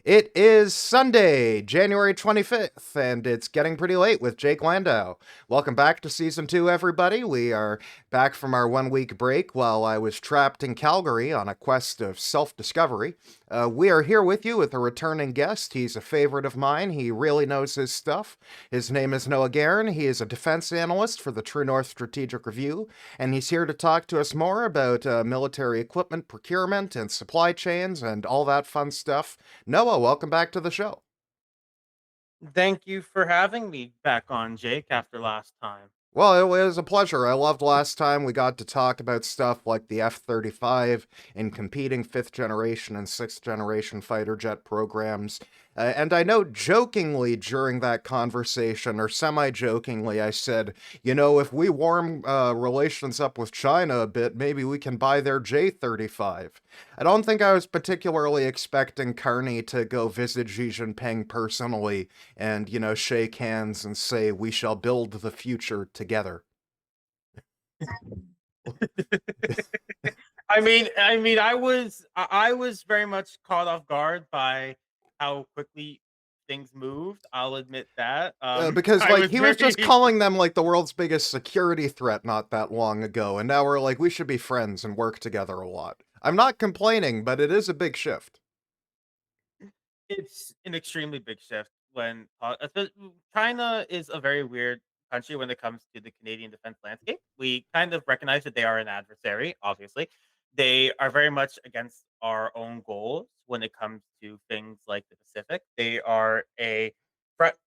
It is Sunday, January 25th, and it's getting pretty late with Jake Landau. Welcome back to Season 2, everybody. We are back from our 1 week break while I was trapped in Calgary on a quest of self discovery. We are here with you with a returning guest. He's a favorite of mine. He really knows his stuff. His name is Noah Gairn. He is a defense analyst for the True North Strategic Review, and he's here to talk to us more about military equipment procurement and supply chains and all that fun stuff. Noah, welcome back to the show. Thank you for having me back on, Jake, after last time. Well, it was a pleasure. I loved last time we got to talk about stuff like the F 35 and competing fifth generation and sixth generation fighter jet programs. And I know jokingly during that conversation, or semi jokingly, I said, if we warm relations up with China a bit, maybe we can buy their J 35. I don't think I was particularly expecting Carney to go visit Xi Jinping personally and, shake hands and say, we shall build the future together. I was very much caught off guard by how quickly things moved. I'll admit that. Because, I like, was he was just very calling them, like, the world's biggest security threat not that long ago, and now we're like, we should be friends and work together a lot. I'm not complaining, but it is a big shift. It's an extremely big shift when China is a very weird country when it comes to the Canadian defense landscape. We kind of recognize that they are an adversary, obviously. They are very much against our own goals when it comes to things like the Pacific. They are a threat,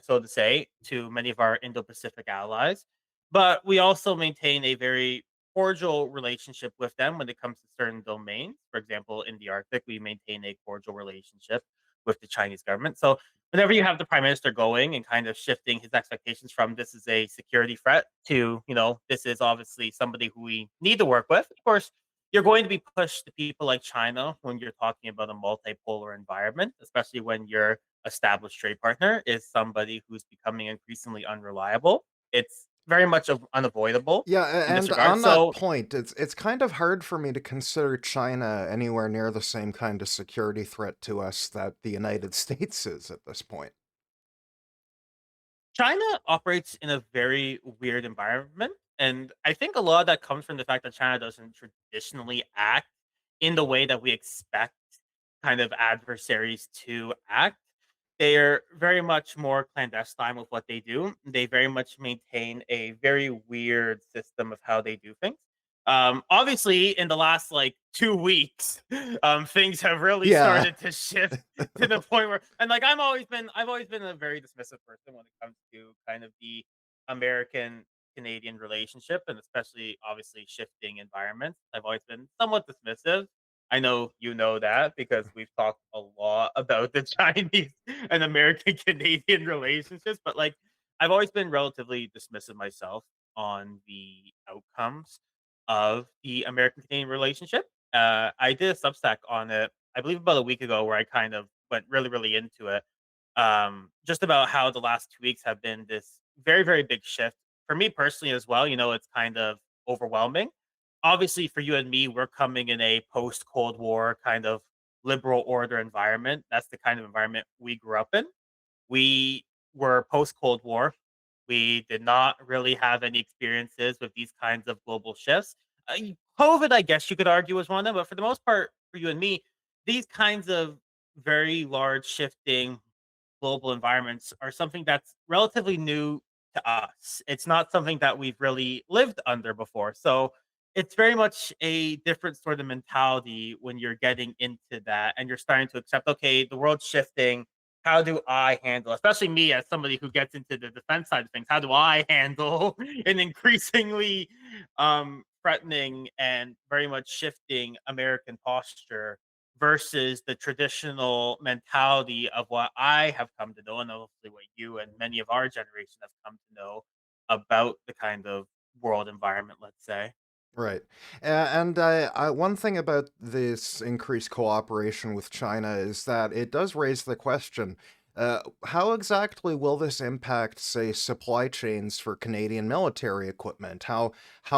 so to say, to many of our Indo-Pacific allies. But we also maintain a very cordial relationship with them when it comes to certain domains. For example, in the Arctic, we maintain a cordial relationship with the Chinese government. So whenever you have the prime minister going and kind of shifting his expectations from this is a security threat to, this is obviously somebody who we need to work with, of course, you're going to be pushed to people like China when you're talking about a multipolar environment, especially when your established trade partner is somebody who's becoming increasingly unreliable. It's very much unavoidable Yeah, in this and regard. on that So point, it's kind of hard for me to consider China anywhere near the same kind of security threat to us that the United States is at this point. China operates in a very weird environment. And I think a lot of that comes from the fact that China doesn't traditionally act in the way that we expect kind of adversaries to act. They are very much more clandestine with what they do. They very much maintain a very weird system of how they do things. Obviously, in the last like 2 weeks, things have really Yeah, started to shift to the point where, and like I've always been a very dismissive person when it comes to kind of the American Canadian relationship, and especially obviously shifting environments. I've always been somewhat dismissive. I know you know that because we've talked a lot about the Chinese and American Canadian relationships, but like I've always been relatively dismissive myself on the outcomes of the American Canadian relationship. I did a Substack on it, I believe about a week ago, where I kind of went really, really into it. Just about how the last 2 weeks have been this very, very big shift for me personally as well. It's kind of overwhelming. Obviously, for you and me, we're coming in a post Cold War kind of liberal order environment. That's the kind of environment we grew up in. We were post Cold War. We did not really have any experiences with these kinds of global shifts. COVID, I guess you could argue, was one of them, but for the most part, for you and me, these kinds of very large shifting global environments are something that's relatively new to us. It's not something that we've really lived under before. So it's very much a different sort of mentality when you're getting into that and you're starting to accept, okay, the world's shifting. How do I handle, especially me as somebody who gets into the defense side of things, how do I handle an increasingly threatening and very much shifting American posture versus the traditional mentality of what I have come to know, and hopefully what you and many of our generation have come to know about the kind of world environment, let's say. right. And one thing about this increased cooperation with China is that it does raise the question. How exactly will this impact, say, supply chains for Canadian military equipment? How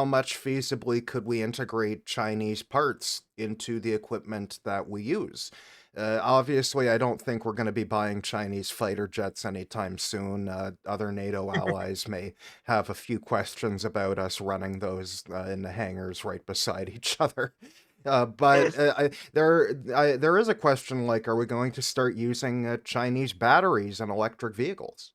much feasibly could we integrate Chinese parts into the equipment that we use? Obviously, I don't think we're going to be buying Chinese fighter jets anytime soon. Other NATO allies may have a few questions about us running those in the hangars right beside each other. There is a question like, are we going to start using Chinese batteries in electric vehicles?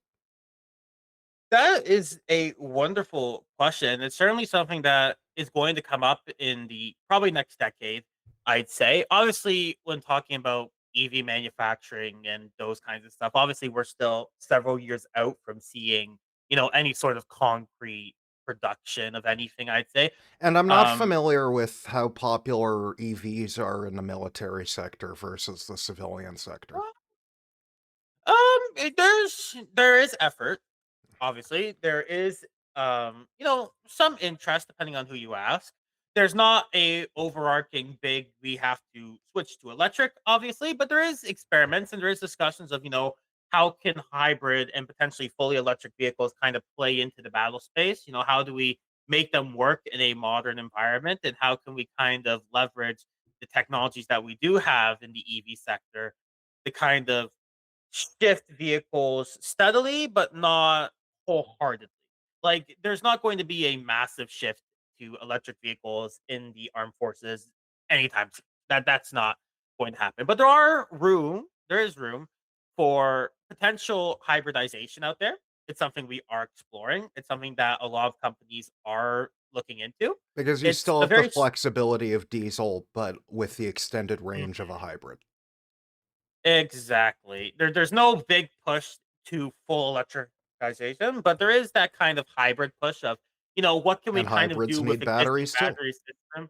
That is a wonderful question. It's certainly something that is going to come up in the probably next decade, I'd say. Obviously, when talking about EV manufacturing and those kinds of stuff, obviously we're still several years out from seeing, any sort of concrete production of anything, I'd say. And I'm not Um familiar with how popular EVs are in the military sector versus the civilian sector. there is effort. Obviously, there is, some interest depending on who you ask. There's not a overarching big we have to switch to electric, obviously, but there is experiments and there is discussions of, how can hybrid and potentially fully electric vehicles kind of play into the battle space? How do we make them work in a modern environment and how can we kind of leverage the technologies that we do have in the EV sector to kind of shift vehicles steadily, but not wholeheartedly. Like, there's not going to be a massive shift to electric vehicles in the armed forces anytime soon. That's not going to happen. But there is room for potential hybridization out there. It's something we are exploring. It's something that a lot of companies are looking into. Because you It's still a have the very flexibility of diesel, but with the extended range of a Mhm. hybrid. Exactly. There's no big push to full electrification, but there is that kind of hybrid push of, what can we And kind of hybrids do with need existing batteries too. battery system.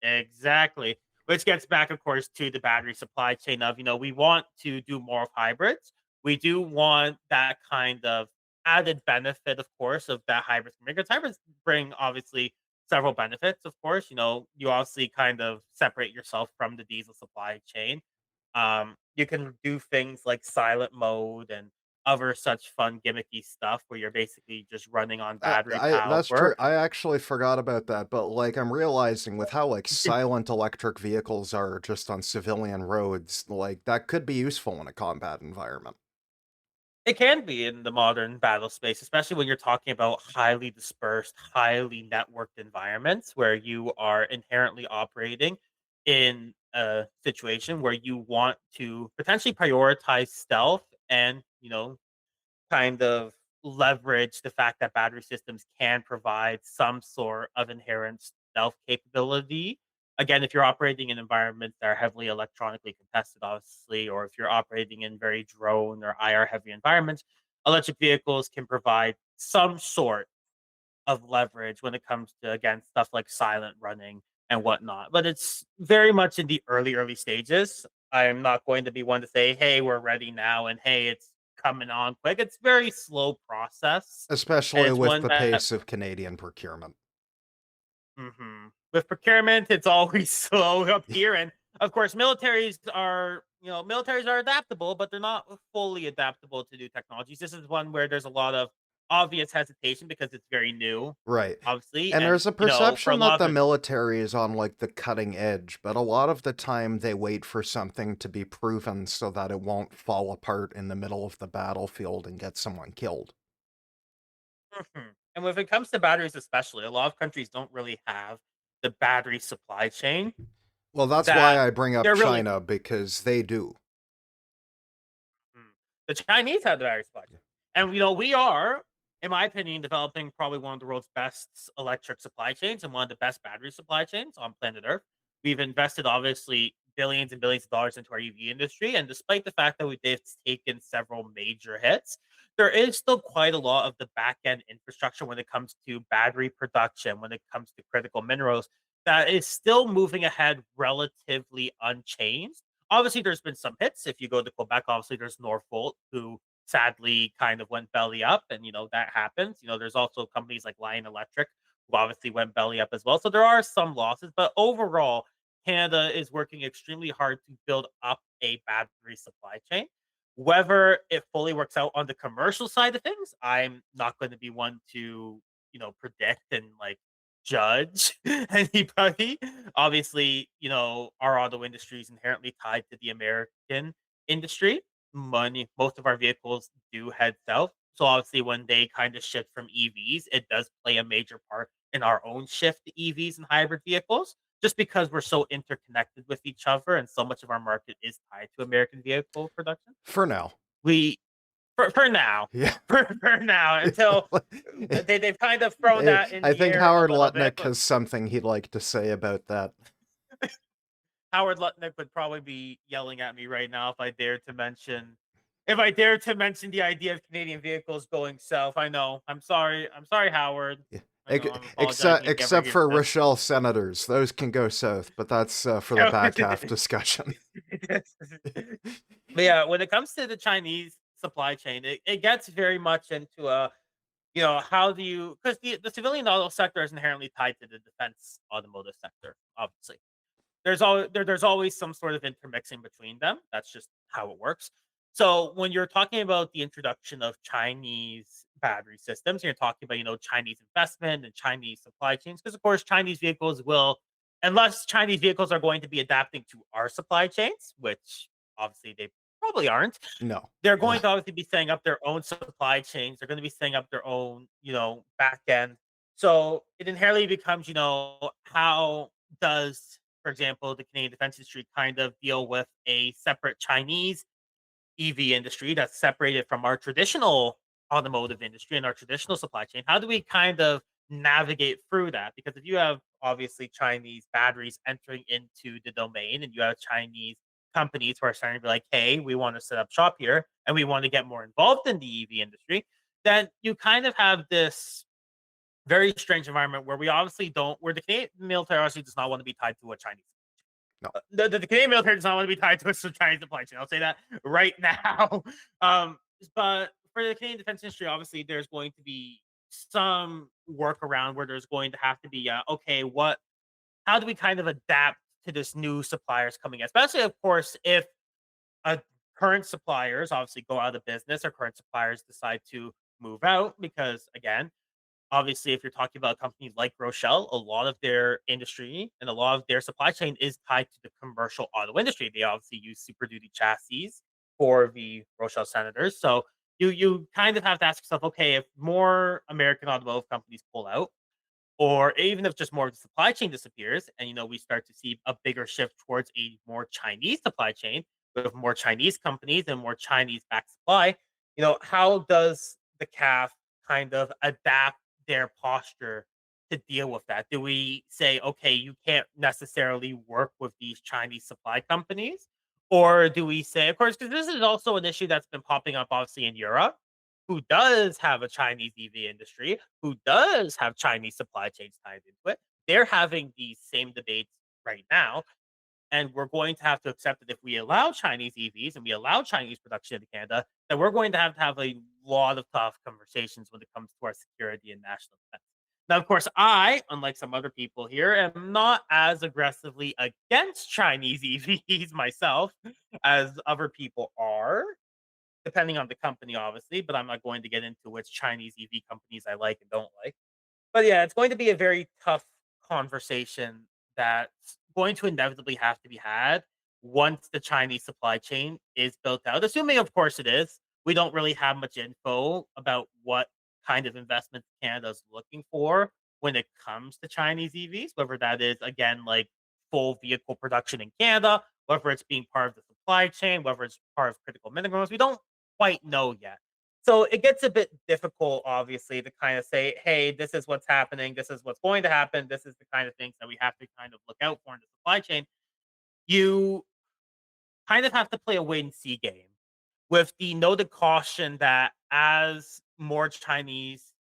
Exactly. Which gets back, of course, to the battery supply chain of, we want to do more of hybrids. We do want that kind of added benefit, of course, of that hybrid. Because hybrids bring obviously several benefits, of course. You obviously kind of separate yourself from the diesel supply chain. You can do things like silent mode and other such fun gimmicky stuff where you're basically just running on battery That's true. power. I actually forgot about that, but like I'm realizing with how like silent electric vehicles are just on civilian roads, like that could be useful in a combat environment. It can be in the modern battle space, especially when you're talking about highly dispersed, highly networked environments where you are inherently operating in a situation where you want to potentially prioritize stealth and, kind of leverage the fact that battery systems can provide some sort of inherent stealth capability. Again, if you're operating in environments that are heavily electronically contested, obviously, or if you're operating in very drone or IR heavy environments, electric vehicles can provide some sort of leverage when it comes to, again, stuff like silent running and whatnot. But it's very much in the early stages. I'm not going to be one to say, hey, we're ready now and hey, it's coming on quick. It's very slow process. And Especially it's with one the that pace of Canadian procurement. With procurement, it's always slow up here. And of course, militaries are adaptable, but they're not fully adaptable to new technologies. This is one where there's a lot of obvious hesitation because it's very new, Right. obviously. And And, there's a for a perception that lot the of military is on like the cutting edge, but a lot of the time they wait for something to be proven so that it won't fall apart in the middle of the battlefield and get someone killed. And when it comes to batteries, especially, a lot of countries don't really have the battery supply chain Well, that's why that I bring up they're really China because they do. Mm. The Chinese have the battery supply chain. And, we are, in my opinion, developing probably one of the world's best electric supply chains and one of the best battery supply chains on planet Earth. We've invested obviously billions and billions of dollars into our EV industry. And despite the fact that they've taken several major hits, there is still quite a lot of the back end infrastructure when it comes to battery production, when it comes to critical minerals, that is still moving ahead relatively unchanged. Obviously, there's been some hits. If you go to Quebec, obviously there's Northvolt, who sadly kind of went belly up, and that happens. There's also companies like Lion Electric, who obviously went belly up as well. So there are some losses, but overall, Canada is working extremely hard to build up a battery supply chain. Whether it fully works out on the commercial side of things, I'm not going to be one to, predict and like judge anybody. Obviously, our auto industry is inherently tied to the American industry. Most of our vehicles do head south. So obviously when they kind of shift from EVs, it does play a major part in our own shift to EVs and hybrid vehicles, just because we're so interconnected with each other and so much of our market is tied to American vehicle production. For now. We for now, Yeah. for now, until they've kind of thrown that in I the think air a Howard little bit, Lutnick but has something he'd like to say about that. Howard Lutnick would probably be yelling at me right now if I dare to mention the idea of Canadian vehicles going south. I know. I'm sorry, Howard. Yeah. I know I'm apologizing Except if you ever except hear for this. Rochelle senators, those can go south, but that's for the back half discussion. But yeah, when it comes to the Chinese supply chain, it gets very much into how do you, because the civilian auto sector is inherently tied to the defense automotive sector, obviously. There's always some sort of intermixing between them. That's just how it works. So when you're talking about the introduction of Chinese battery systems, you're talking about Chinese investment and Chinese supply chains, because of course Chinese vehicles will, unless Chinese vehicles are going to be adapting to our supply chains, which obviously they probably aren't. No. They're going to obviously be setting up their own supply chains. They're going to be setting up their own, back end. So it inherently becomes, how does, for example, the Canadian defense industry kind of deal with a separate Chinese EV industry that's separated from our traditional automotive industry and our traditional supply chain? How do we kind of navigate through that? Because if you have obviously Chinese batteries entering into the domain and you have Chinese companies who are starting to be like, hey, we want to set up shop here and we want to get more involved in the EV industry, then you kind of have this very strange environment where where the Canadian military obviously does not want to be tied to a Chinese. No. The Canadian military does not want to be tied to a Chinese supply chain. I'll say that right now. Um, but for the Canadian defense industry, obviously, there's going to be some workaround where there's going to have to be, okay, how do we kind of adapt to this new suppliers coming in? Especially, of course, if uh, current suppliers obviously go out of business or current suppliers decide to move out, because again, obviously, if you're talking about companies like Rochelle, a lot of their industry and a lot of their supply chain is tied to the commercial auto industry. They obviously use Super Duty chassis for the Rochelle Senators. So you kind of have to ask yourself, okay, if more American automotive companies pull out, or even if just more of the supply chain disappears and we start to see a bigger shift towards a more Chinese supply chain with more Chinese companies and more Chinese backed supply, how does the CAF kind of adapt their posture to deal with that? Do we say, okay, you can't necessarily work with these Chinese supply companies? Or do we say, of course, because this is also an issue that's been popping up obviously in Europe, who does have a Chinese EV industry, who does have Chinese supply chains tied into it. They're having these same debates right now. And we're going to have to accept that if we allow Chinese EVs and we allow Chinese production into Canada, then we're going to have a lot of tough conversations when it comes to our security and national defense. Now, of course, I, unlike some other people here, am not as aggressively against Chinese EVs myself as other people are, depending on the company, obviously, but I'm not going to get into which Chinese EV companies I like and don't like. But yeah, it's going to be a very tough conversation that's going to inevitably have to be had once the Chinese supply chain is built out. Assuming, of course, it is. We don't really have much info about what kind of investment Canada is looking for when it comes to Chinese EVs, whether that is, again, like full vehicle production in Canada, whether it's being part of the supply chain, whether it's part of critical minerals. We don't quite know yet. So it gets a bit difficult, obviously, to kind of say, hey, this is what's happening. This is what's going to happen. This is the kind of things that we have to kind of look out for in the supply chain. You kind of have to play a wait and see game with the noted caution that as more Chinese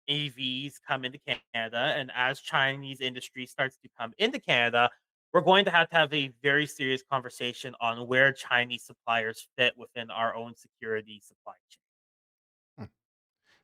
AVs come into Canada and as Chinese industry starts to come into Canada, we're going to have a very serious conversation on where Chinese suppliers fit within our own security supply chain.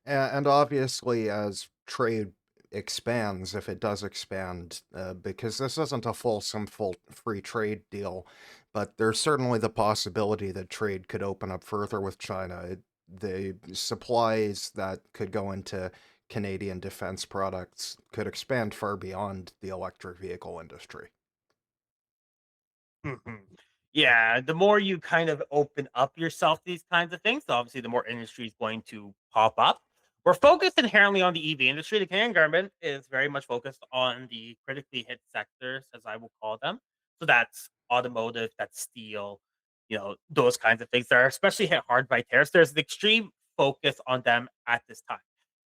And obviously, as trade expands, if it does expand, because this isn't a fulsome, full free trade deal, but there's certainly the possibility that trade could open up further with China. The supplies that could go into Canadian defense products could expand far beyond the electric vehicle industry. Mhm. Yeah, the more you kind of open up yourself to these kinds of things, obviously, the more industry is going to pop up. We're focused inherently on the EV industry. The Canadian government is very much focused on the critically hit sectors, as I will call them. So that's automotive, that's steel, those kinds of things that are especially hit hard by tariffs. There's an extreme focus on them at this time.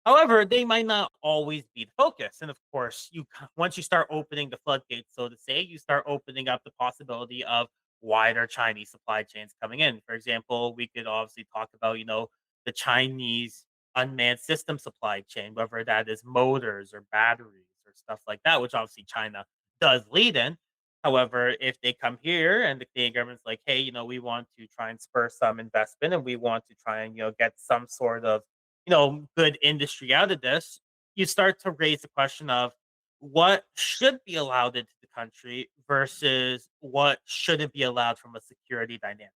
However, they might not always be the focus. And of course, once you start opening the floodgates, so to say, you start opening up the possibility of wider Chinese supply chains coming in. For example, we could obviously talk about, the Chinese unmanned system supply chain, whether that is motors or batteries or stuff like that, which obviously China does lead in. However, if they come here and the Canadian government's like, hey, we want to try and spur some investment and we want to try and, get some sort of good industry out of this, you start to raise the question of what should be allowed into the country versus what shouldn't be allowed from a security dynamic.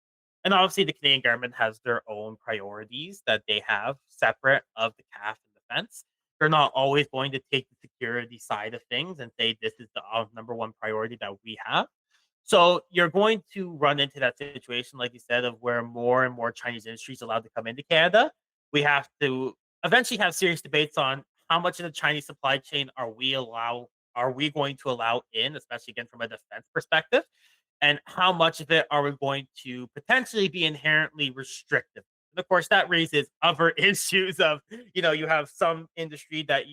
And obviously, the Canadian government has their own priorities that they have separate of the CAF and defense. They're not always going to take the security side of things and say this is the number one priority that we have. So you're going to run into that situation, like you said, of where more and more Chinese industries allowed to come into Canada. We have to eventually have serious debates on how much of the Chinese supply chain are we going to allow in, especially again from a defense perspective, and how much of it are we going to potentially be inherently restrictive. And of course, that raises other issues of you have some industry that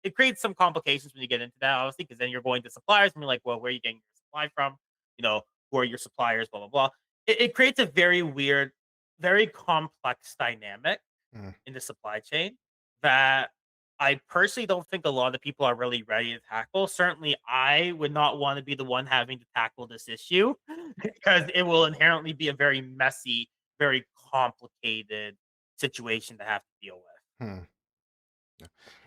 it creates some complications when you get into that, obviously, because then you're going to suppliers and you're like, well, where are you getting your supply from? Who are your suppliers, blah, blah, blah. It creates a very weird, very complex dynamic Mm. in the supply chain that I personally don't think a lot of people are really ready to tackle. Certainly, I would not want to be the one having to tackle this issue because it will inherently be a very messy, very complicated situation to have to deal with. Hmm.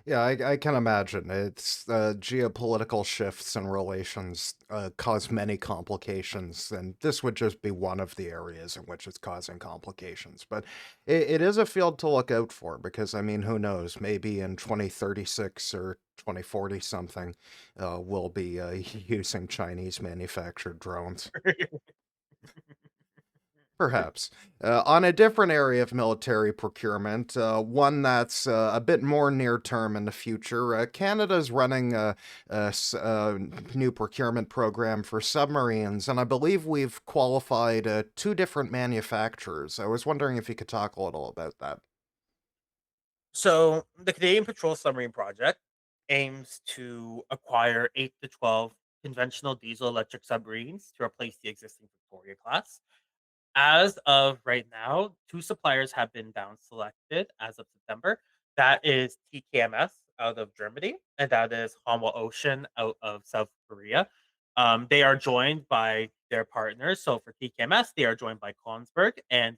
Yeah, I can imagine. It's geopolitical shifts and relations cause many complications, and this would just be one of the areas in which it's causing complications. But it is a field to look out for because, I mean, who knows? Maybe in 2036 or 2040 something, we'll be using Chinese manufactured drones. Perhaps. On a different area of military procurement, one that's a bit more near term in the future, Canada's running a new procurement program for submarines, and I believe we've qualified two different manufacturers. I was wondering if you could talk a little about that. So, the Canadian Patrol Submarine Project aims to acquire 8 to 12 conventional diesel electric submarines to replace the existing Victoria class. As of right now, 2 suppliers have been down selected as of September. That is TKMS out of Germany, and that is Hanwha Ocean out of South Korea. They are joined by their partners. So for TKMS, they are joined by Kongsberg, and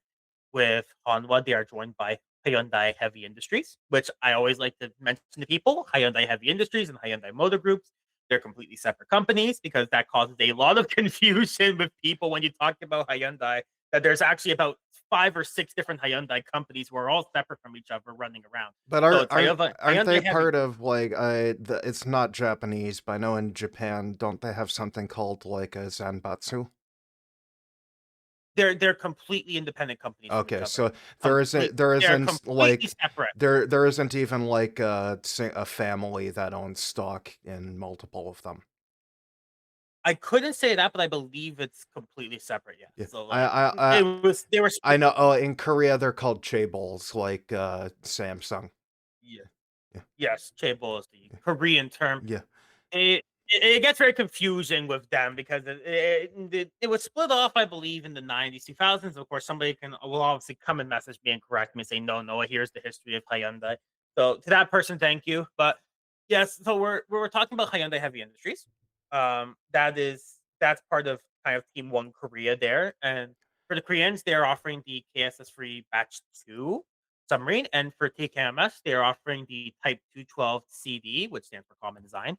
with Hanwha, they are joined by Hyundai Heavy Industries, which I always like to mention to people. Hyundai Heavy Industries and Hyundai Motor Groups, they're completely separate companies because that causes a lot of confusion with people when you talk about Hyundai that there's actually about 5 or 6 different Hyundai companies who are all separate from each other running around. But So aren't it's aren't aren't they Hyundai Heavy. part of like it's not Japanese, but I know in Japan, don't they have something called like a Zanbatsu? They're completely independent companies from each Okay, other. so there isn't there They're isn't completely like separate. there isn't even like a family that owns stock in multiple of them. I couldn't say that, but I believe it's completely separate, yes. Yeah, So, I like, I I, it was they were I split. know. Oh, in Korea they're called chaebols, like Samsung. Yeah. Yeah, Yes, chaebol is the Korean term. yeah. It gets very confusing with them because it was split off, I believe, in the 90s, 2000s. Of course, somebody will obviously come and message me and correct me and say, no, no, here's the history of Hyundai. So to that person, thank you. But yes, so we're talking about Hyundai Heavy Industries. That's part of kind of Team One Korea there, and for the Koreans, they're offering the KSS free batch two. submarine. And for TKMS, they are offering the Type 212 CD, which stands for Common Design.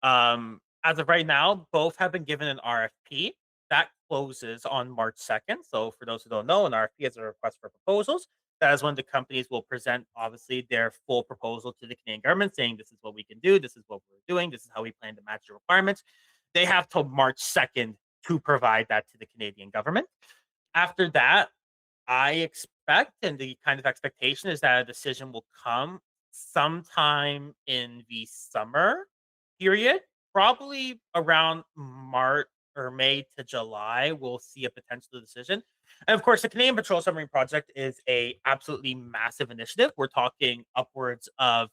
As of right now, both have been given an RFP that closes on March 2nd. So, for those who don't know, an RFP is a request for proposals. That is when the companies will present, obviously, their full proposal to the Canadian government, saying this is what we can do, this is what we're doing, this is how we plan to match your requirements. They have till March 2nd to provide that to the Canadian government. After that, I expect, and the kind of expectation is that a decision will come sometime in the summer period, probably around March or May to July. We'll see a potential decision. And of course, the Canadian Patrol Submarine Project is a absolutely massive initiative. We're talking upwards of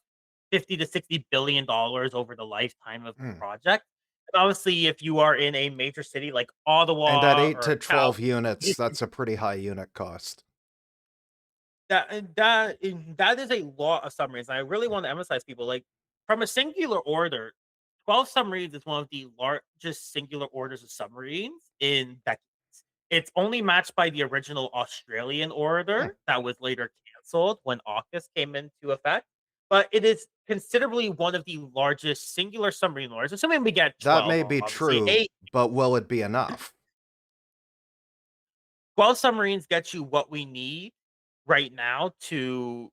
50 to $60 billion over the lifetime of the Hmm. project. And obviously, if you are in a major city like And at Ottawa 8 to or 12 Calgary, units, that's a pretty high unit cost. that is a lot of submarines, and I really want to emphasize people, like, from a singular order, 12 submarines is one of the largest singular orders of submarines in decades. It's only matched by the original Australian Hmm. order that was later canceled when AUKUS came into effect, but it is considerably one of the largest singular submarine orders, assuming we get That 12, may be obviously. true, 8 but will it be enough? 12 submarines get you what we need right now to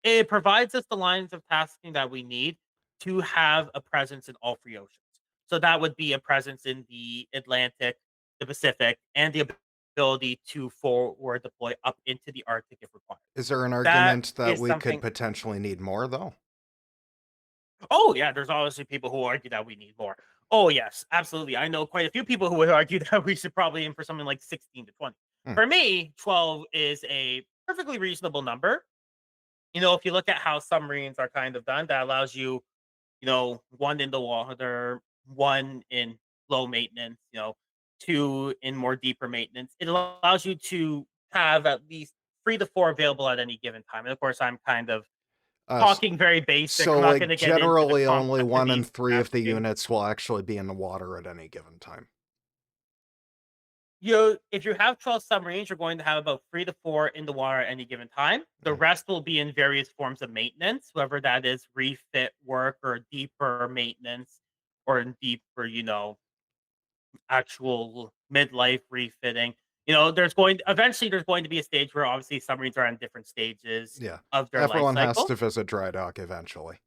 it provides us the lines of tasking that we need to have a presence in all three oceans. So that would be a presence in the Atlantic, the Pacific, and the ability to forward deploy up into the Arctic if required. Is there an That argument that is we could something. potentially need more, though? Oh yeah, there's obviously people who argue that we need more. Oh yes, absolutely. I know quite a few people who would argue that we should probably aim for something like 16 to 20. Hmm. For me, 12 is a perfectly reasonable number. If you look at how submarines are kind of done, that allows you, one in the water, one in low maintenance, two in more deeper maintenance. It allows you to have at least 3 to 4 available at any given time. And of course, I'm kind of S talking very basic. I'm so, not going to like, get into the generally only 1 in complexities 3 of of the tasking. units will actually be in the water at any given time. If you have 12 submarines, you're going to have about 3 to 4 in the water at any given time. The Mm. rest will be in various forms of maintenance, whether that is refit work or deeper maintenance or in deeper, actual midlife refitting. There's going to be a stage where obviously submarines are on different stages Yeah. of their life Everyone has cycle. to visit dry dock eventually.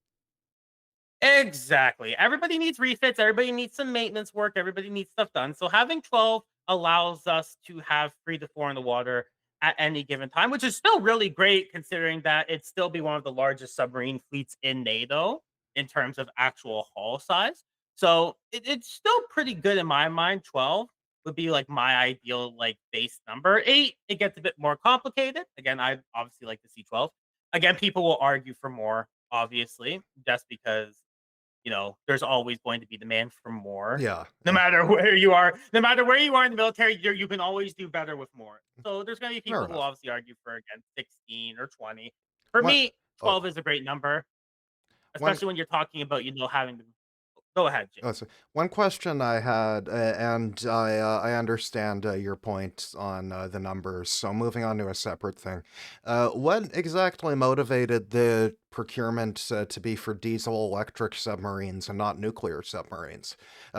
Exactly. Everybody needs refits, everybody needs some maintenance work, everybody needs stuff done. So having 12 allows us to have 3 to 4 in the water at any given time, which is still really great considering that it'd still be one of the largest submarine fleets in NATO in terms of actual hull size. So it's still pretty good in my mind. 12 would be like my ideal like base number. 8, it gets a bit more complicated. Again, I obviously like to see 12. Again, people will argue for more, obviously, just because there's always going to be demand for more. Yeah, No matter where you are, no matter where you are in the military, you can always do better with more. So there's going to be fair people who enough. obviously argue for again 16 or 20. For What me, oh, 12 is a great number, one especially when you're talking about having to go ahead, Jake. so one question I had, and I understand your point on the numbers. So moving on to a separate thing, what exactly motivated the procurement to be for diesel-electric submarines and not nuclear submarines?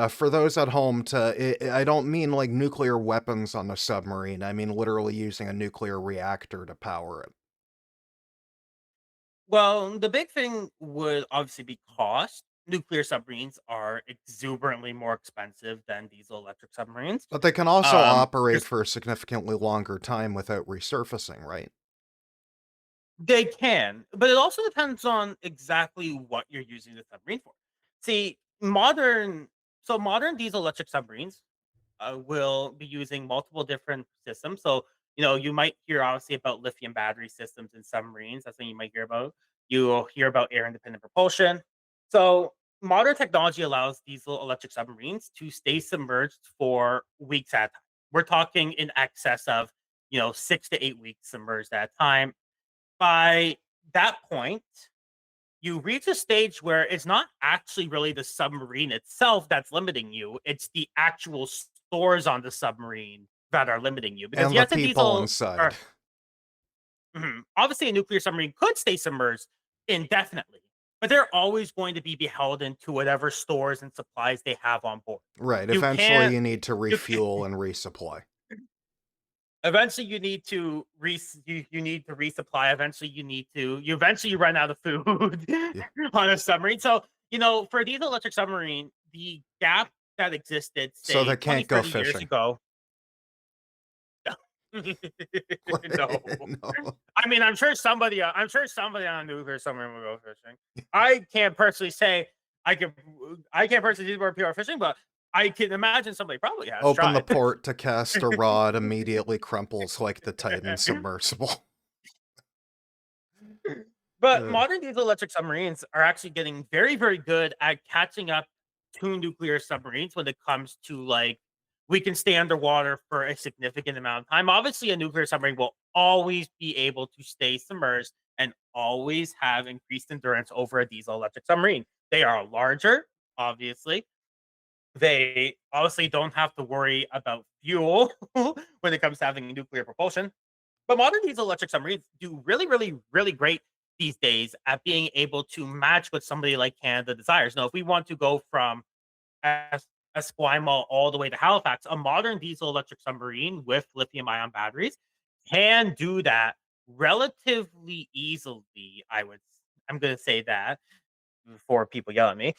For those at home, I don't mean like nuclear weapons on a submarine. I mean literally using a nuclear reactor to power it. Well, the big thing would obviously be cost. Nuclear submarines are exuberantly more expensive than diesel electric submarines. But they can also Um, operate there's for a significantly longer time without resurfacing, right? They can, but it also depends on exactly what you're using the submarine for. See, modern diesel electric submarines will be using multiple different systems. So, you might hear obviously about lithium battery systems in submarines. That's something you might hear about. You'll hear about air independent propulsion. So, modern technology allows diesel electric submarines to stay submerged for weeks at a time. We're talking in excess of, 6 to 8 weeks submerged at a time. By that point, you reach a stage where it's not actually really the submarine itself that's limiting you. It's the actual stores on the submarine that are limiting you. Because And the yes, a people diesel or inside. Obviously, a nuclear submarine could stay submerged indefinitely, but they're always going to be beholden to whatever stores and supplies they have on board. Right. You Eventually, can't. you need to You refuel and resupply. eventually you need to you need to resupply. Eventually, you eventually run out of food Yeah. on a submarine. So for these electric submarine, the gap that existed, So say they 20, can't go 30 years fishing. ago. No. No. I mean, I'm sure somebody on a nuclear submarine will go fishing. I can't personally say I can't personally see where people are fishing, but I can imagine somebody probably has Open the tried. port to cast a rod, immediately crumples like the Titan submersible. But Uh, modern diesel electric submarines are actually getting very, very good at catching up to nuclear submarines when it comes to like we can stay underwater for a significant amount of time. Obviously, a nuclear submarine will always be able to stay submerged and always have increased endurance over a diesel electric submarine. They are larger, obviously. They obviously don't have to worry about fuel when it comes to having nuclear propulsion. But modern diesel electric submarines do really, really, really great these days at being able to match what somebody like Canada desires. Now, if we want to go from Esquimalt all the way to Halifax, a modern diesel electric submarine with lithium ion batteries can do that relatively easily. I'm going to say that before people yell at me.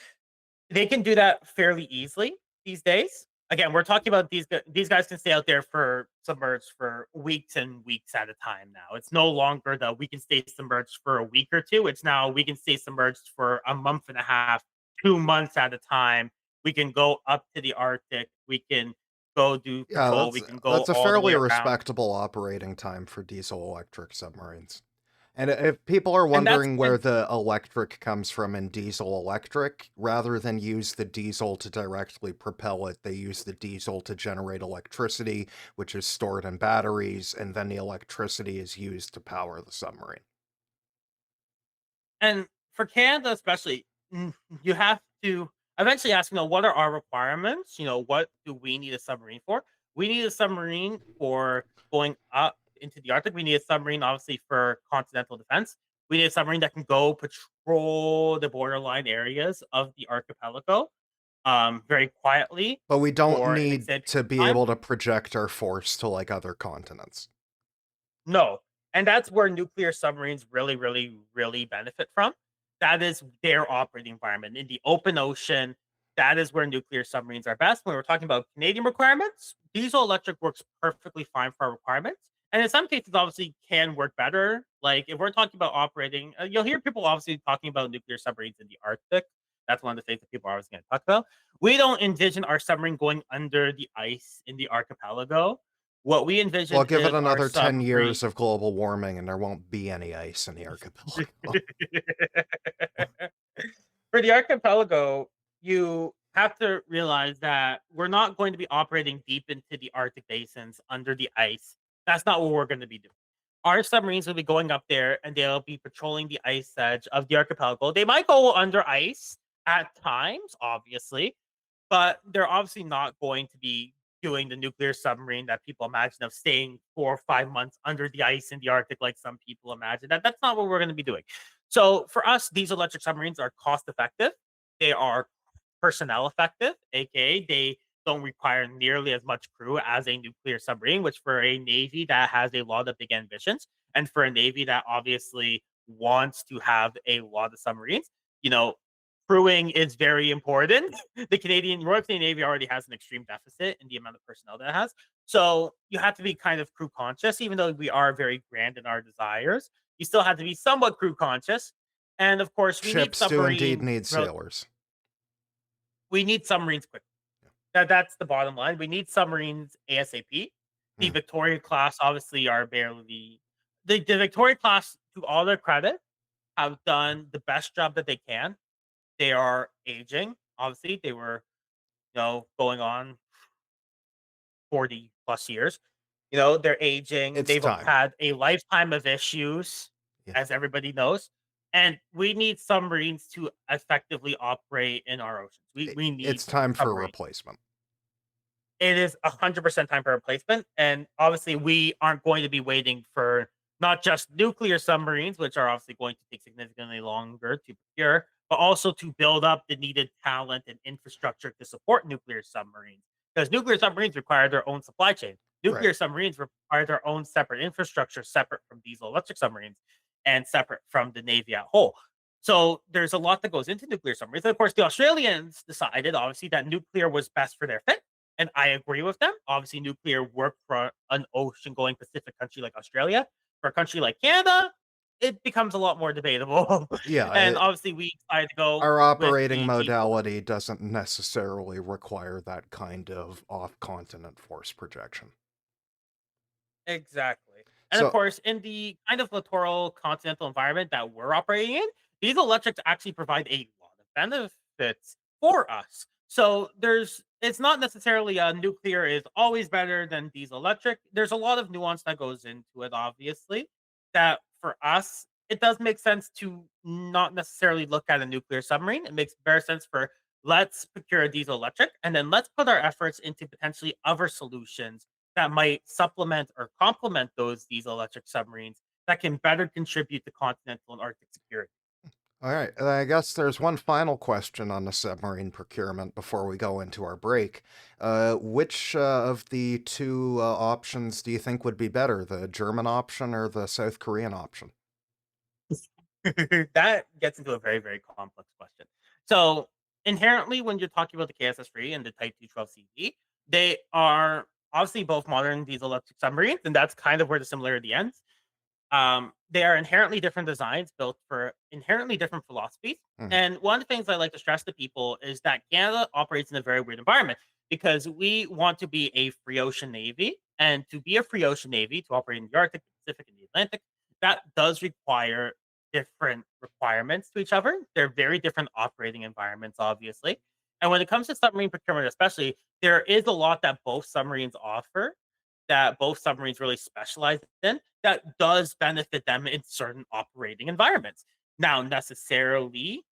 They can do that fairly easily these days. Again, we're talking about these guys can stay out there for submerged for weeks and weeks at a time now. It's no longer that we can stay submerged for a week or two. It's now we can stay submerged for a month and a half, 2 months at a time. We can go up to the Arctic. We can go do yeah, patrol. that's We can go that's a all the way fairly around. respectable operating time for diesel electric submarines. And if people are And that's wondering where been the electric comes from in diesel electric, rather than use the diesel to directly propel it, they use the diesel to generate electricity, which is stored in batteries, and then the electricity is used to power the submarine. And for Canada, especially, you have to eventually ask, what are our requirements? What do we need a submarine for? We need a submarine for going up into the Arctic. We need a submarine, obviously, for continental defense. We need a submarine that can go patrol the borderline areas of the archipelago very quietly But we don't for an need extended to period be of time. able to project our force to like other continents. No, and that's where nuclear submarines really, really, really benefit from. That is their operating environment. In the open ocean, that is where nuclear submarines are best. When we're talking about Canadian requirements, diesel electric works perfectly fine for our requirements. And in some cases, obviously, can work better. Like if we're talking about operating, you'll hear people obviously talking about nuclear submarines in the Arctic. That's one of the things that people are always going to talk about. We don't envision our submarine going under the ice in the archipelago. What we Well, envision give it is our another 10 submarine. years of global warming and there won't be any ice in the archipelago. For the archipelago, you have to realize that we're not going to be operating deep into the Arctic basins under the ice. That's not what we're going to be doing. Our submarines will be going up there and they'll be patrolling the ice edge of the archipelago. They might go under ice at times, obviously, but they're obviously not going to be doing the nuclear submarine that people imagine of staying 4 or 5 months under the ice in the Arctic, like some people imagine. That's not what we're going to be doing. So for us, these electric submarines are cost effective. They are personnel effective, aka they don't require nearly as much crew as a nuclear submarine, which for a navy that has a lot of big ambitions, and for a navy that obviously wants to have a lot of submarines, you know, crewing is very important. The Canadian Royal Canadian Navy already has an extreme deficit in the amount of personnel that it has. So you have to be kind of crew conscious, even though we are very grand in our desires. You still have to be somewhat crew conscious. And of course, Ships do indeed need sailors. we need submarines quick. That's the bottom line. We need submarines ASAP. The Hmm. Victoria class obviously are barely the Victoria class, to all their credit, have done the best job that they can. They are aging. Obviously, they were, going on 40 plus years. They're aging. It's They've time. had a lifetime of issues, Yeah. as everybody knows. And we need submarines to effectively operate in our oceans. We need It's time for a submarines. replacement. It is 100% time for replacement. And obviously, we aren't going to be waiting for not just nuclear submarines, which are obviously going to take significantly longer to procure, but also to build up the needed talent and infrastructure to support nuclear submarines. Because nuclear submarines require their own supply chain. Right. Nuclear submarines require their own separate infrastructure, separate from diesel electric submarines and separate from the Navy at whole. So there's a lot that goes into nuclear submarines. And of course, the Australians decided, obviously, that nuclear was best for their fit. And I agree with them. Obviously, nuclear worked for an ocean going Pacific country like Australia. For a country like Canada, it becomes a lot more debatable. Yeah, And obviously, we decided to go our with operating the diesel. modality doesn't necessarily require that kind of off-continent force projection. Exactly. And of So, course, in the kind of littoral continental environment that we're operating in, diesel electrics actually provide a lot of benefits for us. So it's not necessarily nuclear is always better than diesel electric. There's a lot of nuance that goes into it, obviously, that for us, it does make sense to not necessarily look at a nuclear submarine. It makes better sense for let's procure a diesel electric and then let's put our efforts into potentially other solutions that might supplement or complement those diesel electric submarines that can better contribute to continental and Arctic security. all right, I guess there's one final question on the submarine procurement before we go into our break. Which of the two options do you think would be better, the German option or the South Korean option? That gets into a very, very complex question. So, inherently, when you're talking about the KSS-3 and the Type 212CD, they are obviously both modern diesel electric submarines, and that's kind of where the similarity ends. They are inherently different designs built for inherently different philosophies. Mhm. And one of the things I like to stress to people is that Canada operates in a very weird environment because we want to be a free ocean navy. And to be a free ocean navy, to operate in the Arctic, the Pacific, and the Atlantic, that does require different requirements to each other. They're very different operating environments, obviously. And when it comes to submarine procurement, especially, there is a lot that both submarines offer that both submarines really specialize in that does benefit them in certain operating environments. Now, necessarily,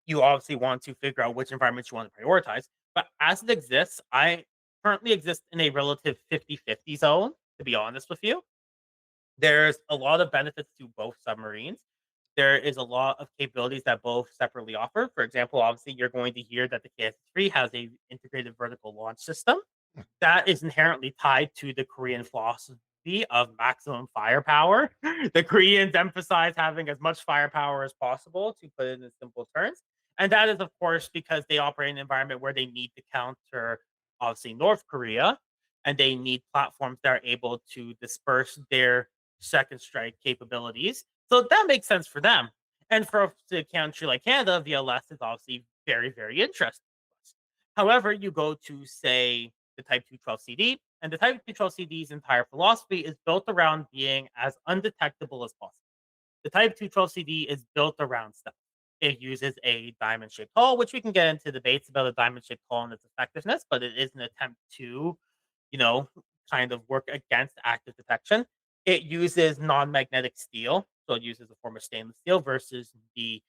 you obviously want to figure out which environments you want to prioritize. But as it exists, I currently exist in a relative 50-50 zone, to be honest with you. There's a lot of benefits to both submarines. There is a lot of capabilities that both separately offer. For example, obviously, you're going to hear that the KS-3 has a integrated vertical launch system that is inherently tied to the Korean philosophy of maximum firepower. The Koreans emphasize having as much firepower as possible, to put it in simple terms. And that is, of course, because they operate in an environment where they need to counter, obviously, North Korea, and they need platforms that are able to disperse their second strike capabilities. So that makes sense for them. And for a country like Canada, VLS is obviously very, very interesting. However, you go to, say, the Type 212CD, and the Type 212CD's entire philosophy is built around being as undetectable as possible. The Type 212CD is built around stealth. It uses a diamond shaped hull, which we can get into debates about a diamond shaped hull and its effectiveness, but it is an attempt to, you know, kind of work against active detection. It uses non magnetic steel, so it uses a form of stainless steel versus the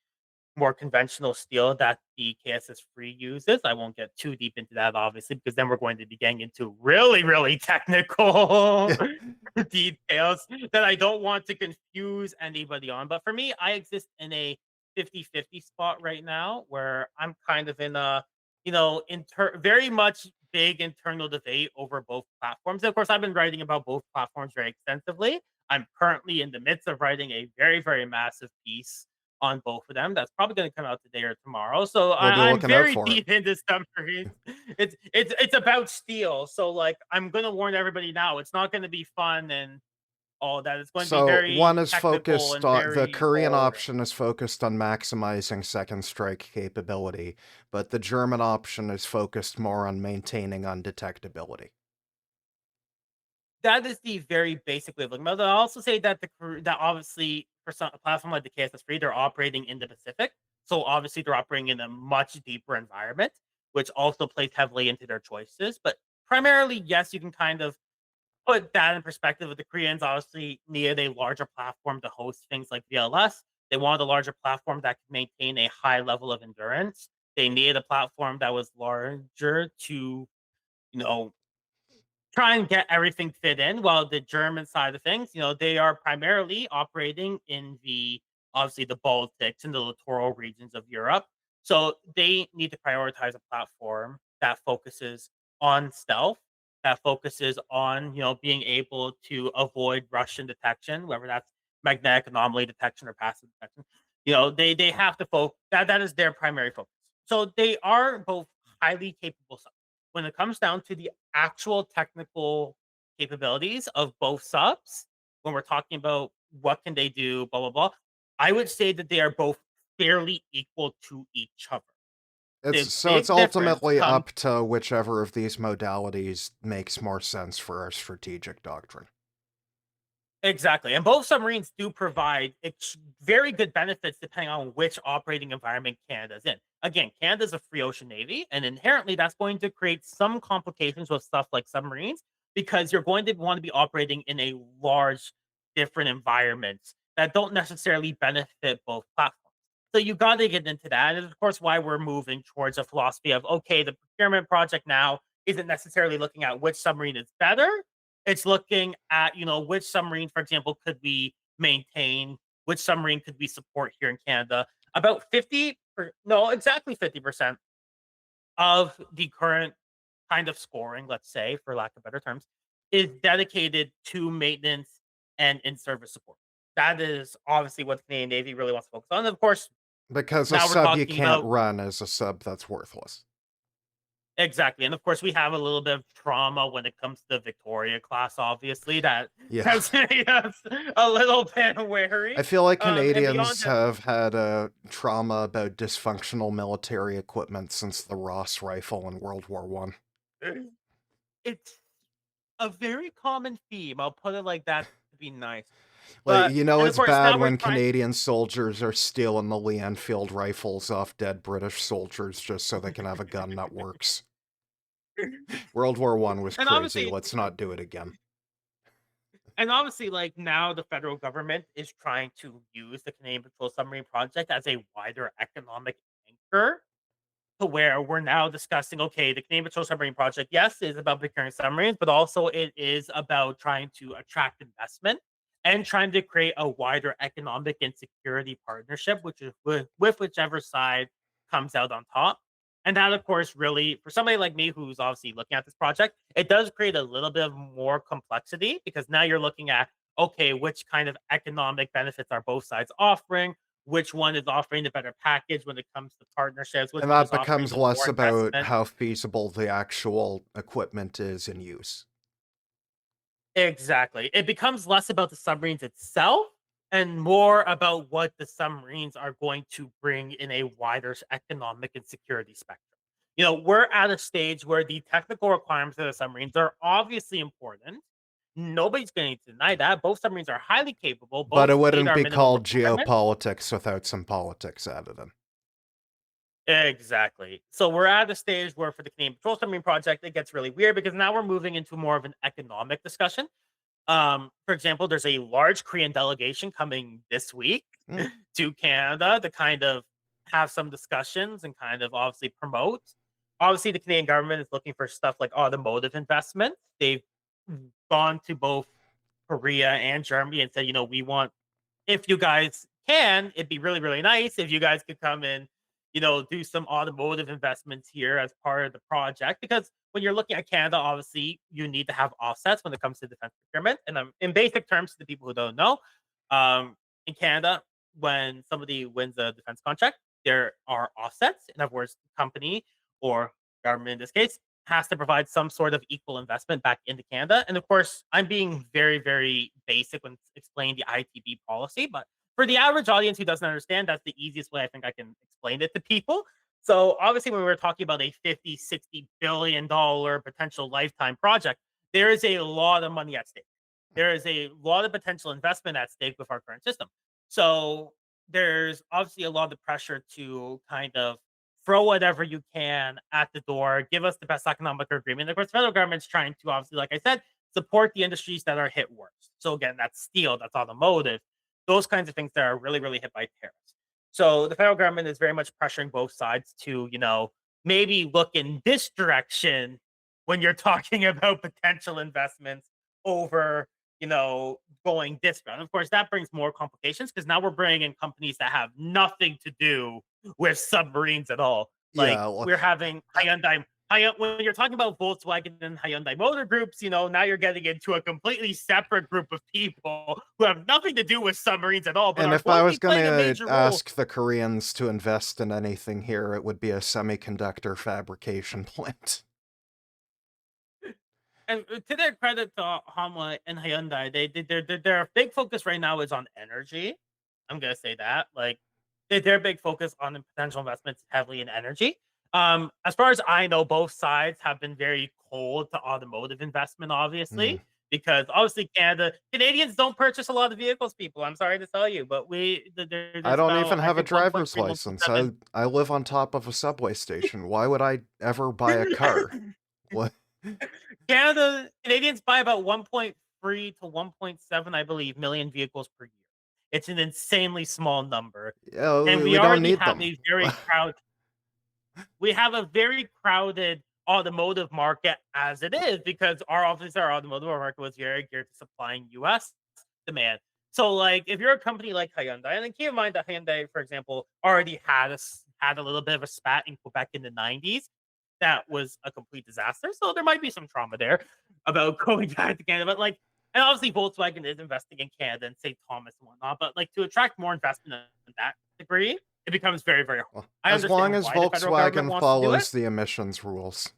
more conventional steel that the KSS Free uses. I won't get too deep into that, obviously, because then we're going to be getting into really, really technical Yeah. details that I don't want to confuse anybody on. But for me, I exist in a 50-50 spot right now where I'm kind of in a, very much big internal debate over both platforms. And of course, I've been writing about both platforms very extensively. I'm currently in the midst of writing a very, very massive piece on both of them. That's probably going to come out today or tomorrow. So We'll be I'm looking out very for it. deep into submarines. It's about steel. So like I'm going to warn everybody now. It's not going to be fun and all that. It's going to be So very one is technical focused and on the very Korean boring. option is focused on maximizing second strike capability, but the German option is focused more on maintaining undetectability. That is the very basic way of looking at it. I'll also say that that obviously for some a platform like the KSS Free, they're operating in the Pacific. So obviously they're operating in a much deeper environment, which also plays heavily into their choices. But primarily, yes, you can kind of put that in perspective with the Koreans obviously needed a larger platform to host things like VLS. They wanted a larger platform that could maintain a high level of endurance. They needed a platform that was larger to, you know, try and get everything fit in. While the German side of things, they are primarily operating in the obviously the Baltics and the littoral regions of Europe. So they need to prioritize a platform that focuses on stealth, that focuses on being able to avoid Russian detection, whether that's magnetic anomaly detection or passive detection. They have to focus that is their primary focus. So they are both highly capable subs. When it comes down to the actual technical capabilities of both subs, when we're talking about what can they do, blah blah blah, I would say that they are both fairly equal to each other. The It's big difference ultimately comes up to whichever of these modalities makes more sense for our strategic doctrine. exactly, and both submarines do provide very good benefits depending on which operating environment Canada's in. Again, Canada's a free ocean navy, and inherently that's going to create some complications with stuff like submarines because you're going to want to be operating in a large, different environments that don't necessarily benefit both platforms. So you got to get into that, and of course, why we're moving towards a philosophy of okay, the procurement project now isn't necessarily looking at which submarine is better, it's looking at, which submarine, for example, could we maintain? Which submarine could we support here in Canada? About 50, no, exactly 50% of the current kind of scoring, let's say, for lack of better terms, is dedicated to maintenance and in service support. That is obviously what the Canadian Navy really wants to focus on. And of course, Because a now we're sub you talking can't about run is a sub that's worthless. exactly, and of course, we have a little bit of trauma when it comes to the Victoria class, obviously, that Yeah. has made us a little bit I wary. feel like And beyond Canadians just have had a trauma about dysfunctional military equipment since the Ross rifle in World War One. it's a very common theme. I'll put it like that to be nice. Like, And of it's course, bad now we're when trying, Canadian soldiers are stealing the Lee Enfield rifles off dead British soldiers just so they can have a gun that works. World War One was and crazy. obviously, Let's not do it again. like now, the federal government is trying to use the Canadian Patrol Submarine Project as a wider economic anchor to where we're now discussing okay, the Canadian Patrol Submarine Project, yes, is about procuring submarines, but also it is about trying to attract investment and trying to create a wider economic and security partnership, which is with whichever side comes out on top. And that, of course, really, for somebody like me who's obviously looking at this project, it does create a little bit of more complexity because now you're looking at okay, which kind of economic benefits are both sides offering? Which one is offering the better package when it comes to partnerships, which And one that is offering becomes the less more about investment. how feasible the actual equipment is in use. Exactly. It becomes less about the submarines itself and more about what the submarines are going to bring in a wider economic and security spectrum. We're at a stage where the technical requirements of the submarines are obviously important. Nobody's going to deny that. Both submarines are highly capable. But Both it meet wouldn't our be minimum called requirements. geopolitics without some politics added in. Exactly. So we're at a stage where for the Canadian Patrol Submarine Project, it gets really weird because now we're moving into more of an economic discussion. For example, there's a large Korean delegation coming this week Mm. to Canada to kind of have some discussions and kind of obviously promote. Obviously, the Canadian government is looking for stuff like automotive investment. They've gone to both Korea and Germany and said, we want if you guys can, it'd be really, really nice if you guys could come and, do some automotive investments here as part of the project. Because when you're looking at Canada, obviously, you need to have offsets when it comes to defense procurement. And in basic terms, to the people who don't know, um, in Canada, when somebody wins a defense contract, there are offsets. In other words, the company or government in this case has to provide some sort of equal investment back into Canada. And of course, I'm being very, very basic when explaining the ITB policy, but for the average audience who doesn't understand, that's the easiest way I think I can explain it to people. So obviously, when we're talking about a 50, $60 billion potential lifetime project, there is a lot of money at stake. There is a lot of potential investment at stake with our current system. So there's obviously a lot of pressure to kind of throw whatever you can at the door, give us the best economic agreement. Of course, the federal government's trying to obviously, like I said, support the industries that are hit worst. So again, that's steel, that's automotive, those kinds of things that are really, really hit by tariffs. So the federal government is very much pressuring both sides to, maybe look in this direction when you're talking about potential investments over, going this route. Of course, that brings more complications because now we're bringing in companies that have nothing to do with submarines at all. Like Yeah, well, we're having Hyundai. When you're talking about Volkswagen and Hyundai Motor Groups, now you're getting into a completely separate group of people who have nothing to do with submarines at all, but and are if I going to was be going playing a to major role. ask the Koreans to invest in anything here, it would be a semiconductor fabrication plant. And to their credit to Hanwha and Hyundai, their big focus right now is on energy. I'm gonna say that, like, their big focus on the potential investments heavily in energy. As far as I know, both sides have been very cold to automotive investment, Hmm. obviously, because obviously Canadians don't purchase a lot of vehicles. People, I'm sorry to tell you, but I there's don't about, even I have a think, 1.3, driver's license. 1.7. I live on top of a subway station. Why would I ever buy a car? What? Canadians buy about 1.3 to 1.7, I believe, million vehicles per year. It's an insanely small number. Yeah, And we don't need them. we have a very crowded automotive market as it is because our automotive market was very geared to supplying US demand. So like if you're a company like Hyundai, and then keep in mind that Hyundai, for example, already had a little bit of a spat in Quebec in the 90s. That was a complete disaster. So there might be some trauma there about going back to Canada. But like, and obviously Volkswagen is investing in Canada and St. Thomas and whatnot. But like to attract more investment in that degree, it becomes very, very hard. Well, I as long understand as why the federal government Volkswagen wants to do it. follows the emissions rules.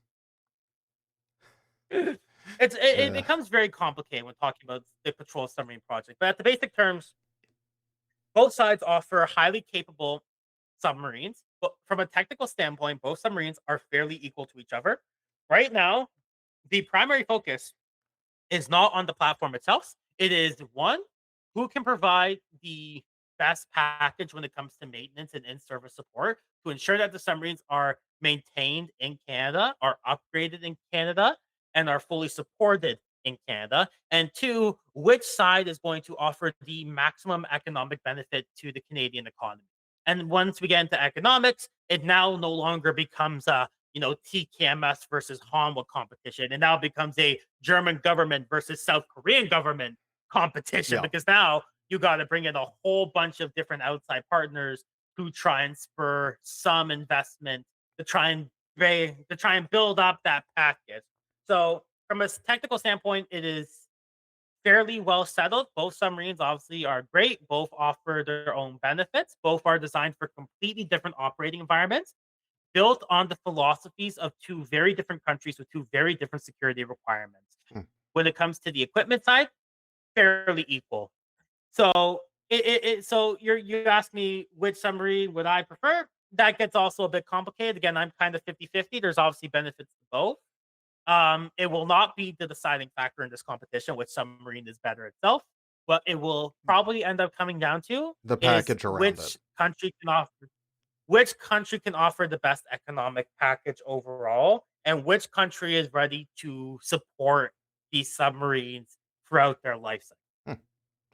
It Uh, becomes very complicated when talking about the patrol submarine project. But at the basic terms, both sides offer highly capable submarines. But from a technical standpoint, both submarines are fairly equal to each other. Right now, the primary focus is not on the platform itself. It is one, who can provide the best package when it comes to maintenance and in-service support to ensure that the submarines are maintained in Canada, are upgraded in Canada, and are fully supported in Canada. And two, which side is going to offer the maximum economic benefit to the Canadian economy. And once we get into economics, it now no longer becomes a TKMS versus Hanwha competition. It now becomes a German government versus South Korean government competition yeah. because now you got to bring in a whole bunch of different outside partners to try and spur some investment to try and build up that package. So from a technical standpoint, it is fairly well settled. Both submarines obviously are great. Both offer their own benefits. Both are designed for completely different operating environments built on the philosophies of two very different countries with two very different security requirements. Hmm. When it comes to the equipment side, fairly equal. So so you asked me which submarine would I prefer. That gets also a bit complicated. Again, I'm kind of 50-50. There's obviously benefits to both. It will not be the deciding factor in this competition which submarine is better itself. What it will probably end up coming down to The is package around it. which country can offer the best economic package overall, and which country is ready to support these submarines throughout their life cycle. Hmm.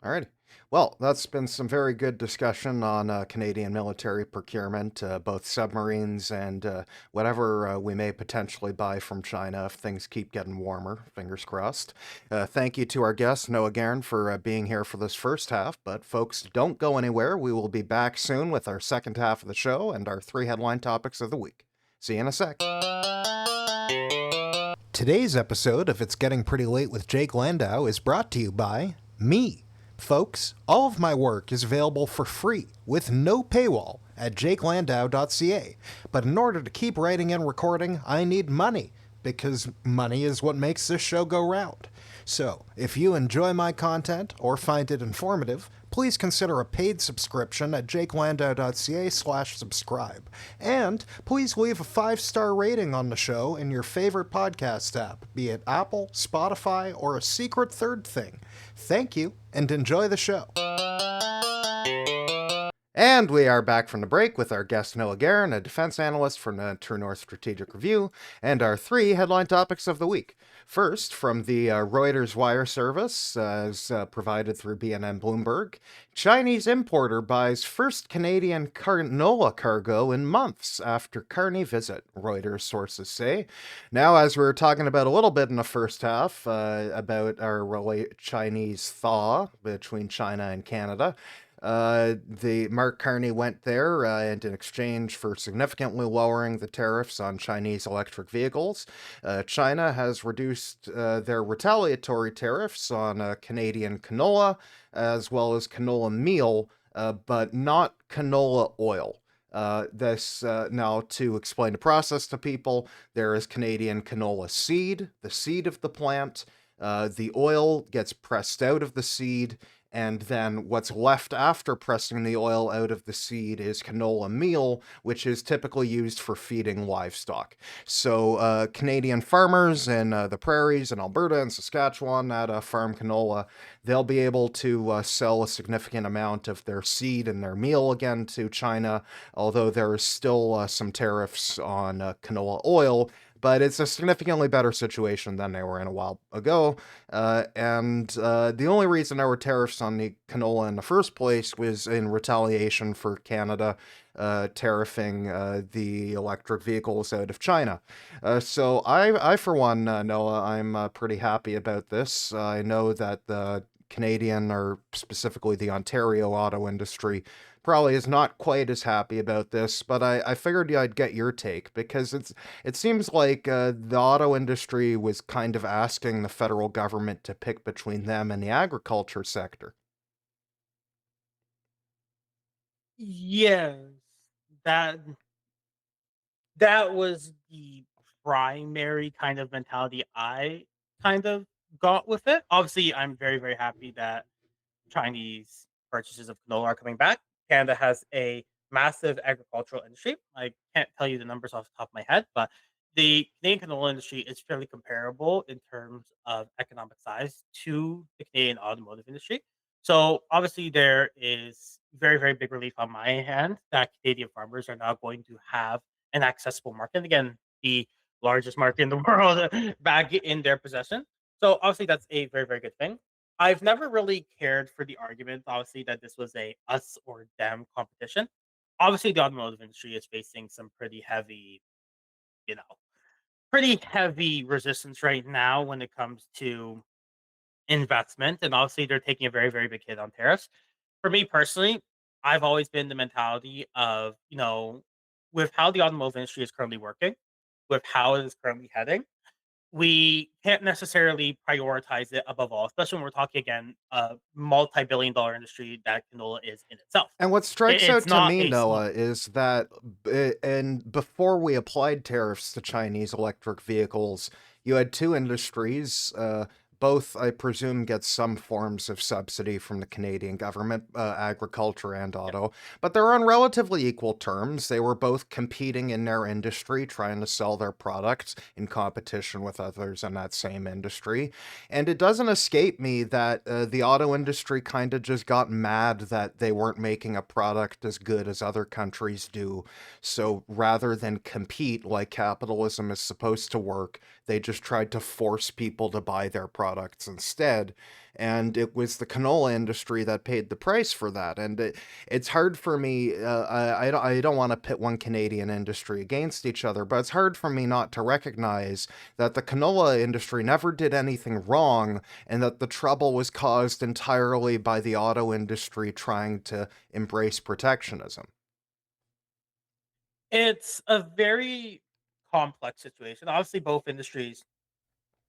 All right. Well, that's been some very good discussion on Canadian military procurement, both submarines and whatever we may potentially buy from China if things keep getting warmer. Fingers crossed. Thank you to our guest, Noah Gairn, for being here for this first half. But folks, don't go anywhere. We will be back soon with our second half of the show and our 3 headline topics of the week. See you in a sec. Today's episode of It's Getting Pretty Late with Jake Landau is brought to you by me. Folks, all of my work is available for free with no paywall at jakelandau.ca. But in order to keep writing and recording, I need money because money is what makes this show go round. So, if you enjoy my content or find it informative, please consider a paid subscription at jakelandau.ca/subscribe. And please leave a 5-star rating on the show in your favorite podcast app, be it Apple, Spotify, or a secret third thing. Thank you, and enjoy the show. And we are back from the break with our guest Noah Gairn, a defense analyst from the True North Strategic Review, and our three headline topics of the week. First, from the Reuters wire service, as provided through BNN Bloomberg, Chinese importer buys first Canadian canola cargo in months after Carney visit, Reuters sources say. Now, as we were talking about a little bit in the first half, about our Chinese thaw between China and Canada, the Mark Carney went there, and in exchange for significantly lowering the tariffs on Chinese electric vehicles, China has reduced their retaliatory tariffs on Canadian canola as well as canola meal, but not canola oil. This now to explain the process to people, there is Canadian canola seed, the seed of the plant. The oil gets pressed out of the seed, and then what's left after pressing the oil out of the seed is canola meal, which is typically used for feeding livestock. So, Canadian farmers in the prairies in Alberta and Saskatchewan that farm canola, they'll be able to sell a significant amount of their seed and their meal again to China, although there is still some tariffs on canola oil. But it's a significantly better situation than they were in a while ago. And the only reason there were tariffs on the canola in the first place was in retaliation for Canada tariffing the electric vehicles out of China. So I for one, Noah, I'm pretty happy about this. I know that the Canadian, or specifically the Ontario auto industry, probably is not quite as happy about this, but I figured I'd get your take because it seems like the auto industry was kind of asking the federal government to pick between them and the agriculture sector. Yes, that that was the primary kind of mentality I kind of got with it. Obviously, I'm very, very happy that Chinese purchases of canola are coming back. Canada has a massive agricultural industry. I can't tell you the numbers off the top of my head, but the Canadian canola industry is fairly comparable in terms of economic size to the Canadian automotive industry. So obviously there is very, very big relief on my hand that Canadian farmers are now going to have an accessible market. Again, the largest market in the world back in their possession. So obviously that's a very, very good thing. I've never really cared for the argument, obviously, that this was a us or them competition. Obviously, the automotive industry is facing some pretty heavy, you know, pretty heavy resistance right now when it comes to investment. And obviously, they're taking a very, very big hit on tariffs. For me personally, I've always been the mentality of, with how the automotive industry is currently working, with how it is currently heading, we can't necessarily prioritize it above all, especially when we're talking again a multi-billion dollar industry that canola is in itself. And what It, strikes it's out to not me, a small. Noah, is that and before we applied tariffs to Chinese electric vehicles, you had two industries. Both, I presume, get some forms of subsidy from the Canadian government, agriculture and Yeah. auto, but they're on relatively equal terms. They were both competing in their industry, trying to sell their products in competition with others in that same industry. And it doesn't escape me that the auto industry kind of just got mad that they weren't making a product as good as other countries do. So rather than compete like capitalism is supposed to work, they just tried to force people to buy their products instead. And it was the canola industry that paid the price for that. And it's hard for me, I don't want to pit one Canadian industry against each other, but it's hard for me not to recognize that the canola industry never did anything wrong, and that the trouble was caused entirely by the auto industry trying to embrace protectionism. It's a very complex situation. Obviously, both industries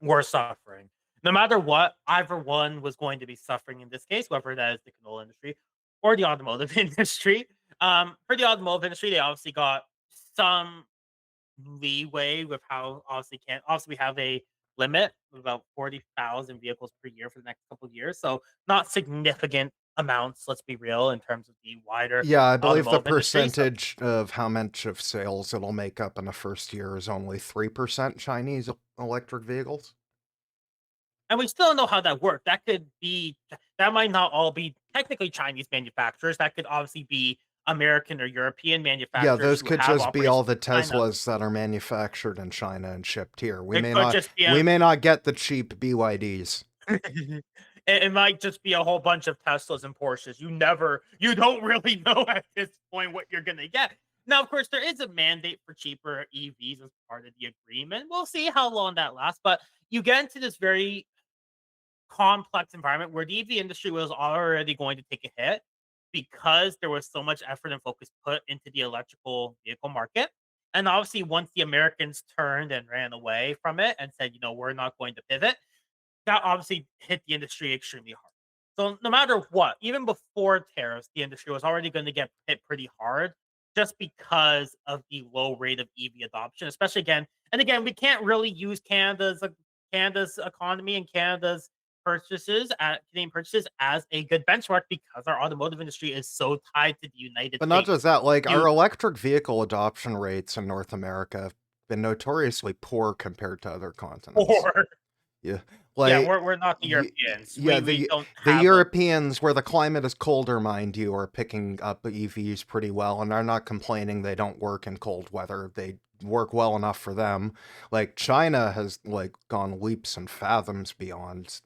were suffering. No matter what, either one was going to be suffering in this case, whether that is the canola industry or the automotive industry. For the automotive industry, they obviously got some leeway with how obviously we have a limit of about 40,000 vehicles per year for the next couple of years. So not significant amounts, let's be real, in terms of the wider Yeah, I believe the automotive industry. So percentage of how much of sales it'll make up in the first year is only 3% Chinese electric vehicles. and we still don't know how that worked. That might not all be technically Chinese manufacturers. That could obviously be American or European Yeah, manufacturers those who could have just be all operations the in China. Teslas that are manufactured in China and shipped here. It could just be We a may not get the cheap BYDs. it might just be a whole bunch of Teslas and Porsches. You don't really know at this point what you're gonna get. Now, of course, there is a mandate for cheaper EVs as part of the agreement. We'll see how long that lasts, but you get into this very complex environment where the EV industry was already going to take a hit because there was so much effort and focus put into the electrical vehicle market. And obviously, once the Americans turned and ran away from it and said, we're not going to pivot, that obviously hit the industry extremely hard. So no matter what, even before tariffs, the industry was already going to get hit pretty hard just because of the low rate of EV adoption, especially again. And again, we can't really use Canada's economy and Canadian purchases as a good benchmark because our automotive industry is so tied to the United But not States. just that, like our You electric vehicle adoption rates in North America have been notoriously poor compared to other continents. or Yeah. yeah, Like we're not the y- Europeans. yeah, We don't the have a Europeans where the climate is colder, mind you, are picking up EVs pretty well and are not complaining they don't work in cold weather. They work well enough for them. Like China has like gone leaps and fathoms beyond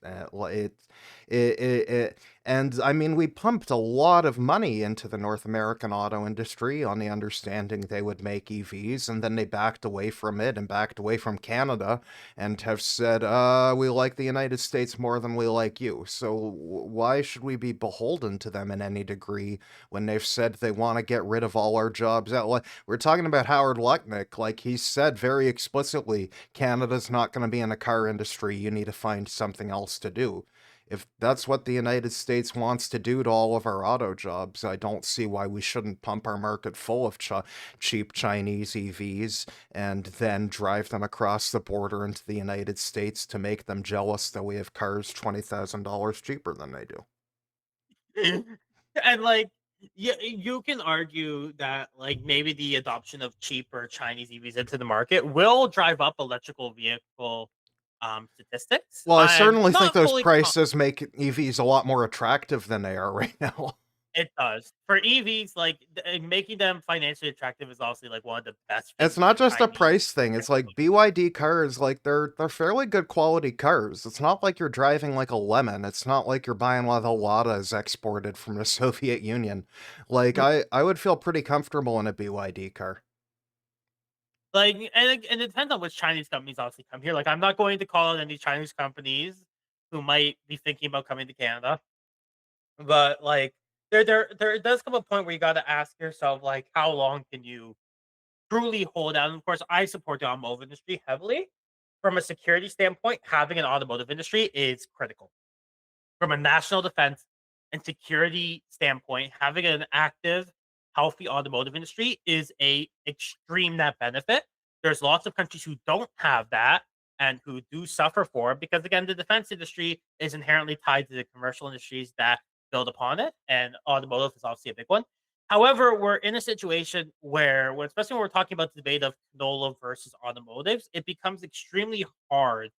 it and I mean we pumped a lot of money into the North American auto industry on the understanding they would make EVs, and then they backed away from it and backed away from Canada and have said, we like the United States more than we like you. So why should we be beholden to them in any degree when they've said they want to get rid of all our jobs? We're talking about Howard Lutnick. Like he said very explicitly, Canada's not going to be in the car industry. You need to find something else to do. If that's what the United States wants to do to all of our auto jobs, I don't see why we shouldn't pump our market full of cheap Chinese EVs and then drive them across the border into the United States to make them jealous that we have cars $20,000 cheaper than they do. and like you can argue that like maybe the adoption of cheaper Chinese EVs into the market will drive up electrical vehicle statistics. Well, I I'm certainly think not those fully prices make EVs a lot more attractive than they are right now. it does. For EVs, like making them financially attractive is also like one of the best It's features not of just a Chinese price thing. It's vehicle. like BYD cars, like they're fairly good quality cars. It's not like you're driving like a lemon. It's not like you're buying one of the Ladas exported from the Soviet Union. Like I would feel pretty comfortable in a BYD car. Like, and it depends on which Chinese companies obviously come here. Like, I'm not going to call out any Chinese companies who might be thinking about coming to Canada. But, like, there does come a point where you gotta ask yourself, like, how long can you truly hold out? And of course, I support the automotive industry heavily. From a security standpoint, having an automotive industry is critical. From a national defense and security standpoint, having an active, healthy automotive industry is a extreme net benefit. There's lots of countries who don't have that and who do suffer for it because again, the defense industry is inherently tied to the commercial industries that build upon it, and automotive is obviously a big one. However, we're in a situation where, especially when we're talking about the debate of canola versus automotives, it becomes extremely hard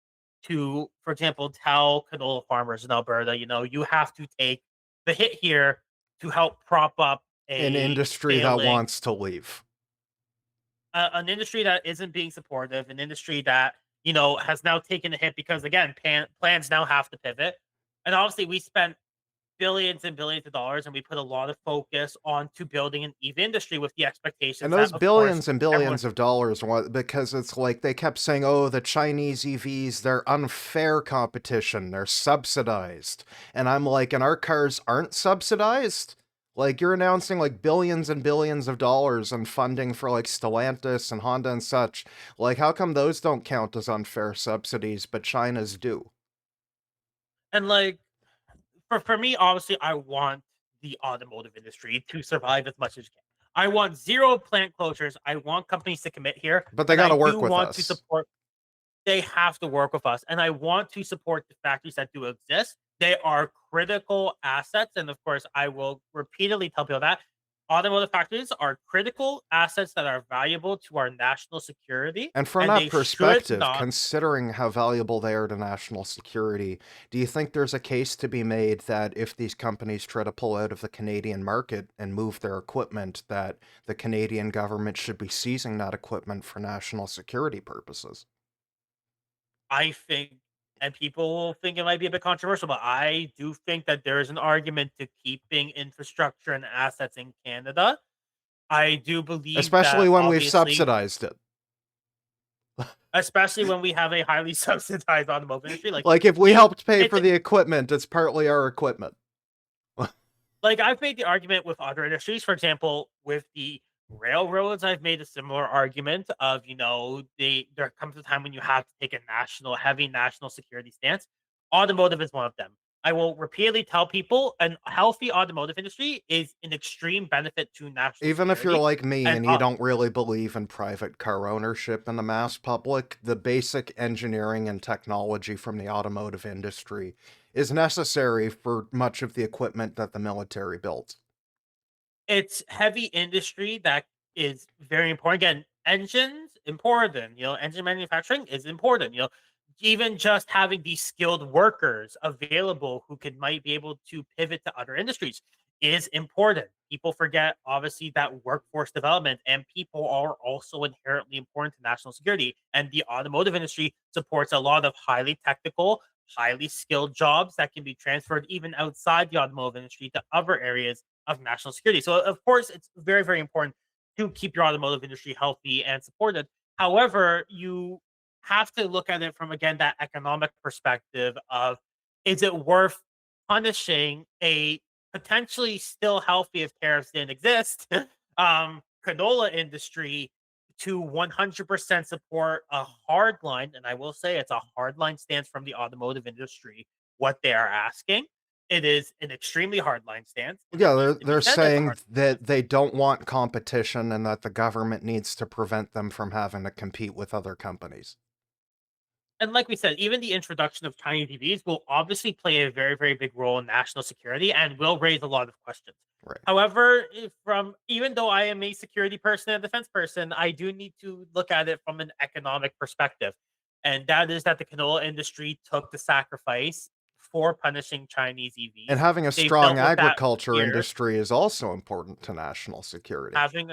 to, for example, tell canola farmers in Alberta, you have to take the hit here to help prop up An a industry that failing wants to leave. an industry that isn't being supportive, an industry that has now taken a hit because again, plans now have to pivot, and obviously we spent billions and billions of dollars and we put a lot of focus onto building an EV industry with the And expectations those that, of course, billions and everyone. billions of dollars, because it's like they kept saying, oh, the Chinese EVs, they're unfair competition, they're subsidized. And I'm like, and our cars aren't subsidized? Like, you're announcing like billions and billions of dollars in funding for like Stellantis and Honda and such. Like, how come those don't count as unfair subsidies, but China's do? And like for me, obviously, I want the automotive industry to survive as much as you can. I want zero plant closures. I want companies to commit here, But they and I gotta do work with want to us. support. They have to work with us, and I want to support the factories that do exist. They are critical assets, and of course, I will repeatedly tell people that. Automotive factories are critical assets that are valuable to our national security, And from and that they should perspective, not. considering how valuable they are to national security, do you think there's a case to be made that if these companies try to pull out of the Canadian market and move their equipment, that the Canadian government should be seizing that equipment for national security purposes? I think, and people will think it might be a bit controversial, but I do think that there is an argument to keeping infrastructure and assets in Canada. I do believe Especially that when we've obviously, subsidized it. especially when we have a highly subsidized automotive industry, Like, if we you, helped pay it's for the equipment, it's partly our equipment. like I've made the argument with other industries, for example, with the railroads, I've made a similar argument of, there comes a time when you have to take a heavy national security stance. Automotive is one of them. I will repeatedly tell people a healthy automotive industry is an extreme benefit to national Even if you're security. like me And and you don't really believe in private car ownership in the mass public, the basic engineering and technology from the automotive industry is necessary for much of the equipment that the military builds. it's heavy industry that is very important. Again, engines important. Engine manufacturing is important. Even just having these skilled workers available who might be able to pivot to other industries is important. People forget obviously that workforce development and people are also inherently important to national security. And the automotive industry supports a lot of highly technical, highly skilled jobs that can be transferred even outside the automotive industry to other areas of national security. So, of course, it's very, very important to keep your automotive industry healthy and supported. However, you have to look at it from, again, that economic perspective of, is it worth punishing a potentially still healthy, if tariffs didn't exist, canola industry to 100% support a hard line, and I will say it's a hard line stance from the automotive industry, what they are asking. It is an extremely hard line stance, and it Yeah, needs to be they're said as a saying hard line stance. that they don't want competition and that the government needs to prevent them from having to compete with other companies. And like we said, even the introduction of Chinese EVs will obviously play a very, very big role in national security and will raise a lot of questions. Right. However, from even though I am a security person and defense person, I do need to look at it from an economic perspective. And that is that the canola industry took the sacrifice for punishing Chinese And EVs. having a They've strong dealt with that agriculture fear, industry is also important to national security. having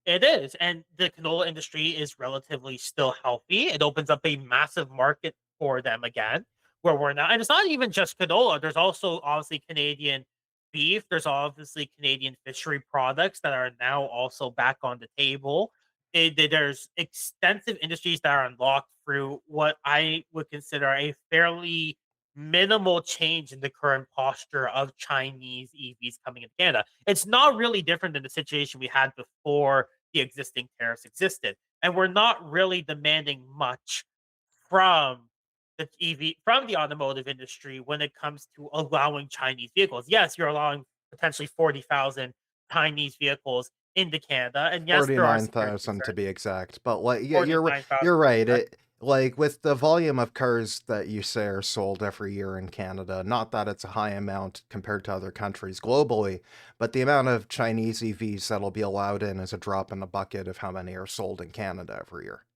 it is, and the canola industry is relatively still healthy. It opens up a massive market for them again, where we're not. And it's not even just canola. There's also obviously Canadian beef. There's obviously Canadian fishery products that are now also back on the table. There's extensive industries that are unlocked through what I would consider a fairly minimal change in the current posture of Chinese EVs coming into Canada. It's not really different than the situation we had before the existing tariffs existed. And we're not really demanding much from from the automotive industry when it comes to allowing Chinese vehicles. Yes, you're allowing potentially 40,000 Chinese vehicles into Canada. And yes, there are security 49,000 to concerns. be exact. But like yeah, you're 49,000. right. It like with the volume of cars that you say are sold every year in Canada, not that it's a high amount compared to other countries globally, but the amount of Chinese EVs that'll be allowed in is a drop in the bucket of how many are sold in Canada every year.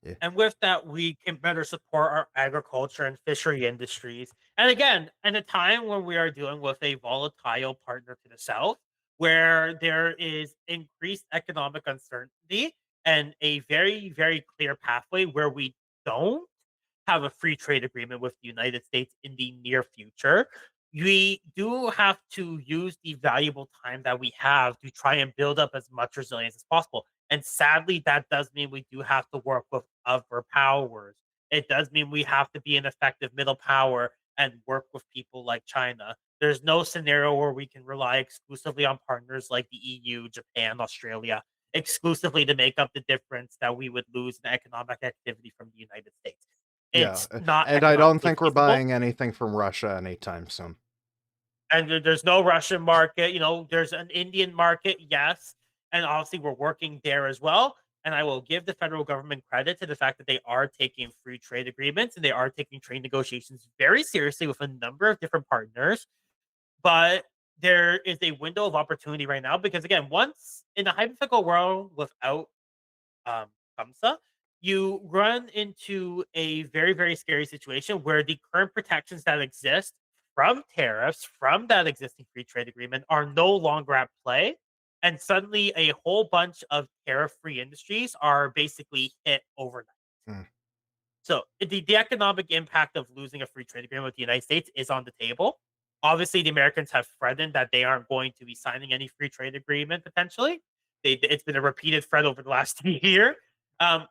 Yeah. And with that, we can better support our agriculture and fishery industries. And again, in a time when we are dealing with a volatile partner to the south, where there is increased economic uncertainty and a very, very clear pathway where we don't have a free trade agreement with the United States in the near future, we do have to use the valuable time that we have to try and build up as much resilience as possible. And sadly, that does mean we do have to work with other powers. It does mean we have to be an effective middle power and work with people like China. There's no scenario where we can rely exclusively on partners like the EU, Japan, Australia, exclusively to make up the difference that we would lose in economic activity from the United States. Yeah, It's not and I don't economically think we're feasible. buying anything from Russia anytime soon. And there's no Russian market. There's an Indian market, yes, and obviously we're working there as well. And I will give the federal government credit to the fact that they are taking free trade agreements and they are taking trade negotiations very seriously with a number of different partners. But there is a window of opportunity right now because again, once in a hypothetical world without um, Kamsa, you run into a very, very scary situation where the current protections that exist from tariffs, from that existing free trade agreement, are no longer at play. And suddenly, a whole bunch of tariff free industries are basically hit overnight. Mm. So the economic impact of losing a free trade agreement with the United States is on the table. Obviously, the Americans have threatened that they aren't going to be signing any free trade agreement potentially. It's been a repeated threat over the last year.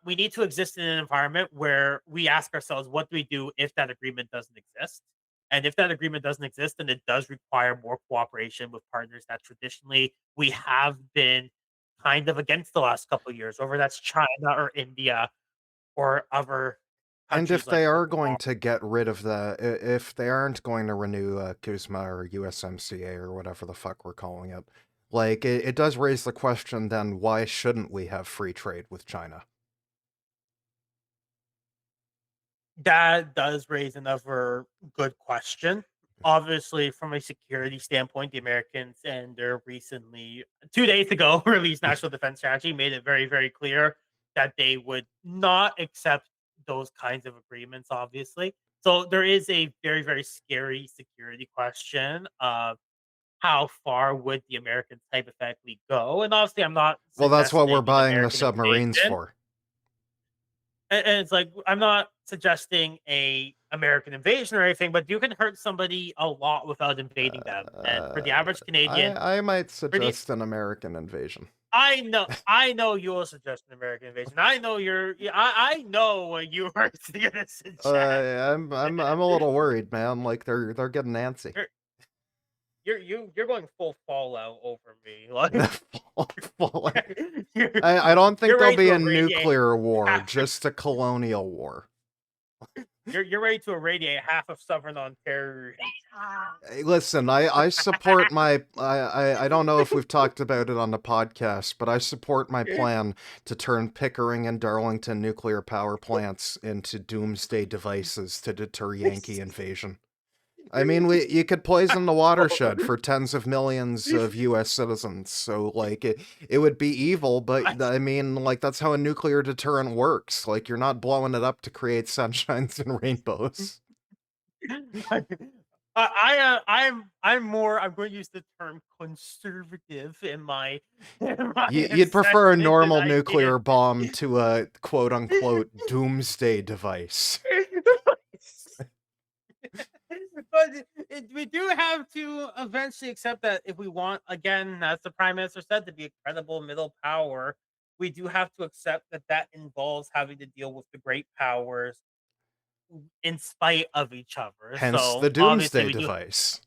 We need to exist in an environment where we ask ourselves, what do we do if that agreement doesn't exist? And if that agreement doesn't exist, then it does require more cooperation with partners that traditionally we have been kind of against the last couple of years, whether that's China or India or other And countries if like they are going Qatar. to get rid of if they aren't going to renew Kuzma or USMCA or whatever the fuck we're calling it, like it does raise the question then why shouldn't we have free trade with China? That does raise another good question. Obviously, from a security standpoint, the Americans and their recently 2 days ago released national defense strategy made it very, very clear that they would not accept those kinds of agreements, obviously. So there is a very, very scary security question of how far would the Americans hypothetically go? And obviously, I'm not Well, that's what we're suggesting an buying the American submarines invasion. for. And it's like I'm not suggesting a American invasion or anything, but you can hurt somebody a lot without invading them. And for the Uh, average Canadian, I might for the suggest an American invasion. I know you will suggest an American invasion. I know you're yeah, I know what you are gonna suggest. I'm a little worried, man. Like they're getting antsy. You're you're going full Fallout over me. Like Falling. you're I don't think you're there'll ready be to a irradiate nuclear war, half just a colonial war. you're ready to irradiate half of Southern Ontario. Hey, listen, I support I don't know if we've talked about it on the podcast, but I support my plan to turn Pickering and Darlington nuclear power plants into doomsday devices to deter Yankee invasion. I mean, you could poison the watershed for tens of millions of U.S. citizens, so like it would be evil, but I mean, like that's how a nuclear deterrent works. Like you're not blowing it up to create sunshines and rainbows. I'm going to use the term conservative in my in my You'd prefer a assessment and normal ideas. nuclear bomb to a quote unquote doomsday device. But we do have to eventually accept that if we want, again, as the prime minister said, to be a credible middle power, we do have to accept that that involves having to deal with the great powers in spite of each other. Hence So the obviously, doomsday we do. device.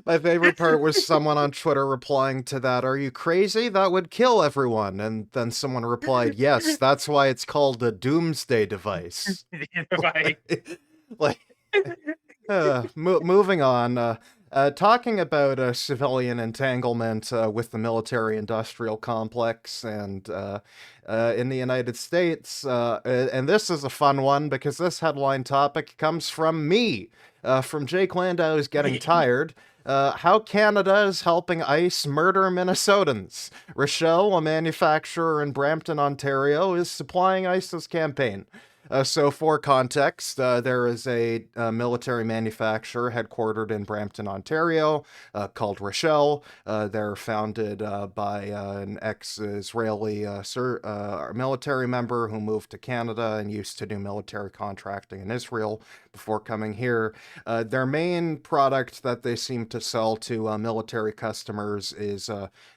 My favorite part was someone on Twitter replying to that, "Are you crazy? That would kill everyone." And then someone replied, "Yes, that's why it's called a doomsday device." Like, Like, moving on, talking about civilian entanglement with the military-industrial complex and in the United States, and this is a fun one because this headline topic comes from me, from Jake Landau's Getting Tired. How Canada is helping ICE murder Minnesotans. Rochelle, a manufacturer in Brampton, Ontario, is supplying ICE's campaign. So, for context, there is a military manufacturer headquartered in Brampton, Ontario, called Rochelle. They're founded by an ex-Israeli military member who moved to Canada and used to do military contracting in Israel before coming here. Their main product that they seem to sell to military customers is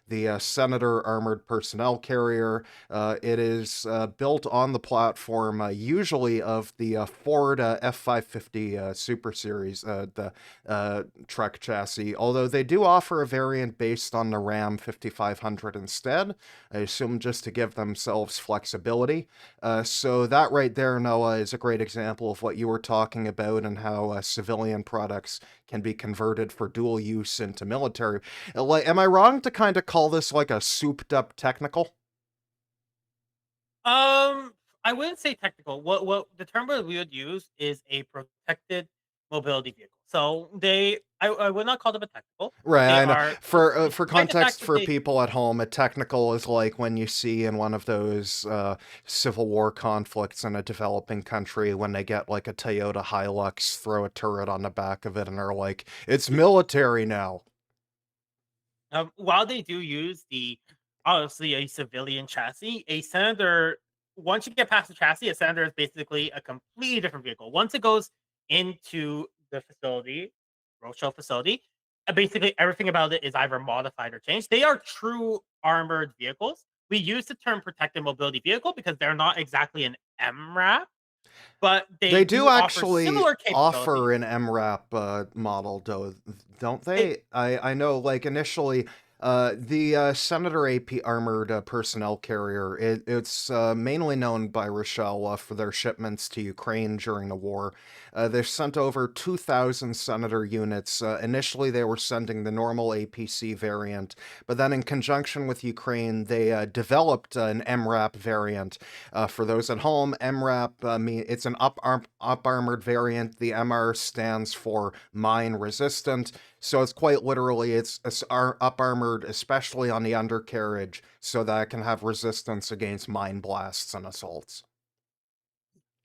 the Senator Armored Personnel Carrier. It is built on the platform, usually of the Ford F550 Super Series, the truck chassis, although they do offer a variant based on the Ram 5500 instead, I assume just to give themselves flexibility. So that right there, Noah, is a great example of what you were talking about and how civilian products can be converted for dual use into military. Like, am I wrong to kind of call this like a souped up technical? I wouldn't say technical. What the term that we would use is a protected mobility vehicle. So I would not call them a technical. They Right, I know. are For despite the fact context that for they people at home, a technical is like when you see in one of those Civil War conflicts in a developing country when they get like a Toyota Hilux, throw a turret on the back of it, and are like, "It's military now." while they do use the obviously a civilian chassis, a Senator once you get past the chassis, a Senator is basically a completely different vehicle. Once it goes into the facility, Rochelle facility, basically everything about it is either modified or changed. They are true armored vehicles. We use the term protected mobility vehicle because they're not exactly an MRAP, but they They do do offer actually similar offer capabilities. an MRAP model, though, don't It, they? I know, like initially, the Senator AP armored personnel carrier. It's mainly known by Rochelle for their shipments to Ukraine during the war. They've sent over 2,000 Senator units. Initially, they were sending the normal APC variant, but then in conjunction with Ukraine, they developed an MRAP variant. For those at home, MRAP, it's an up armored variant. The MR stands for mine resistant. So it's quite literally, it's up armored, especially on the undercarriage, so that it can have resistance against mine blasts and assaults.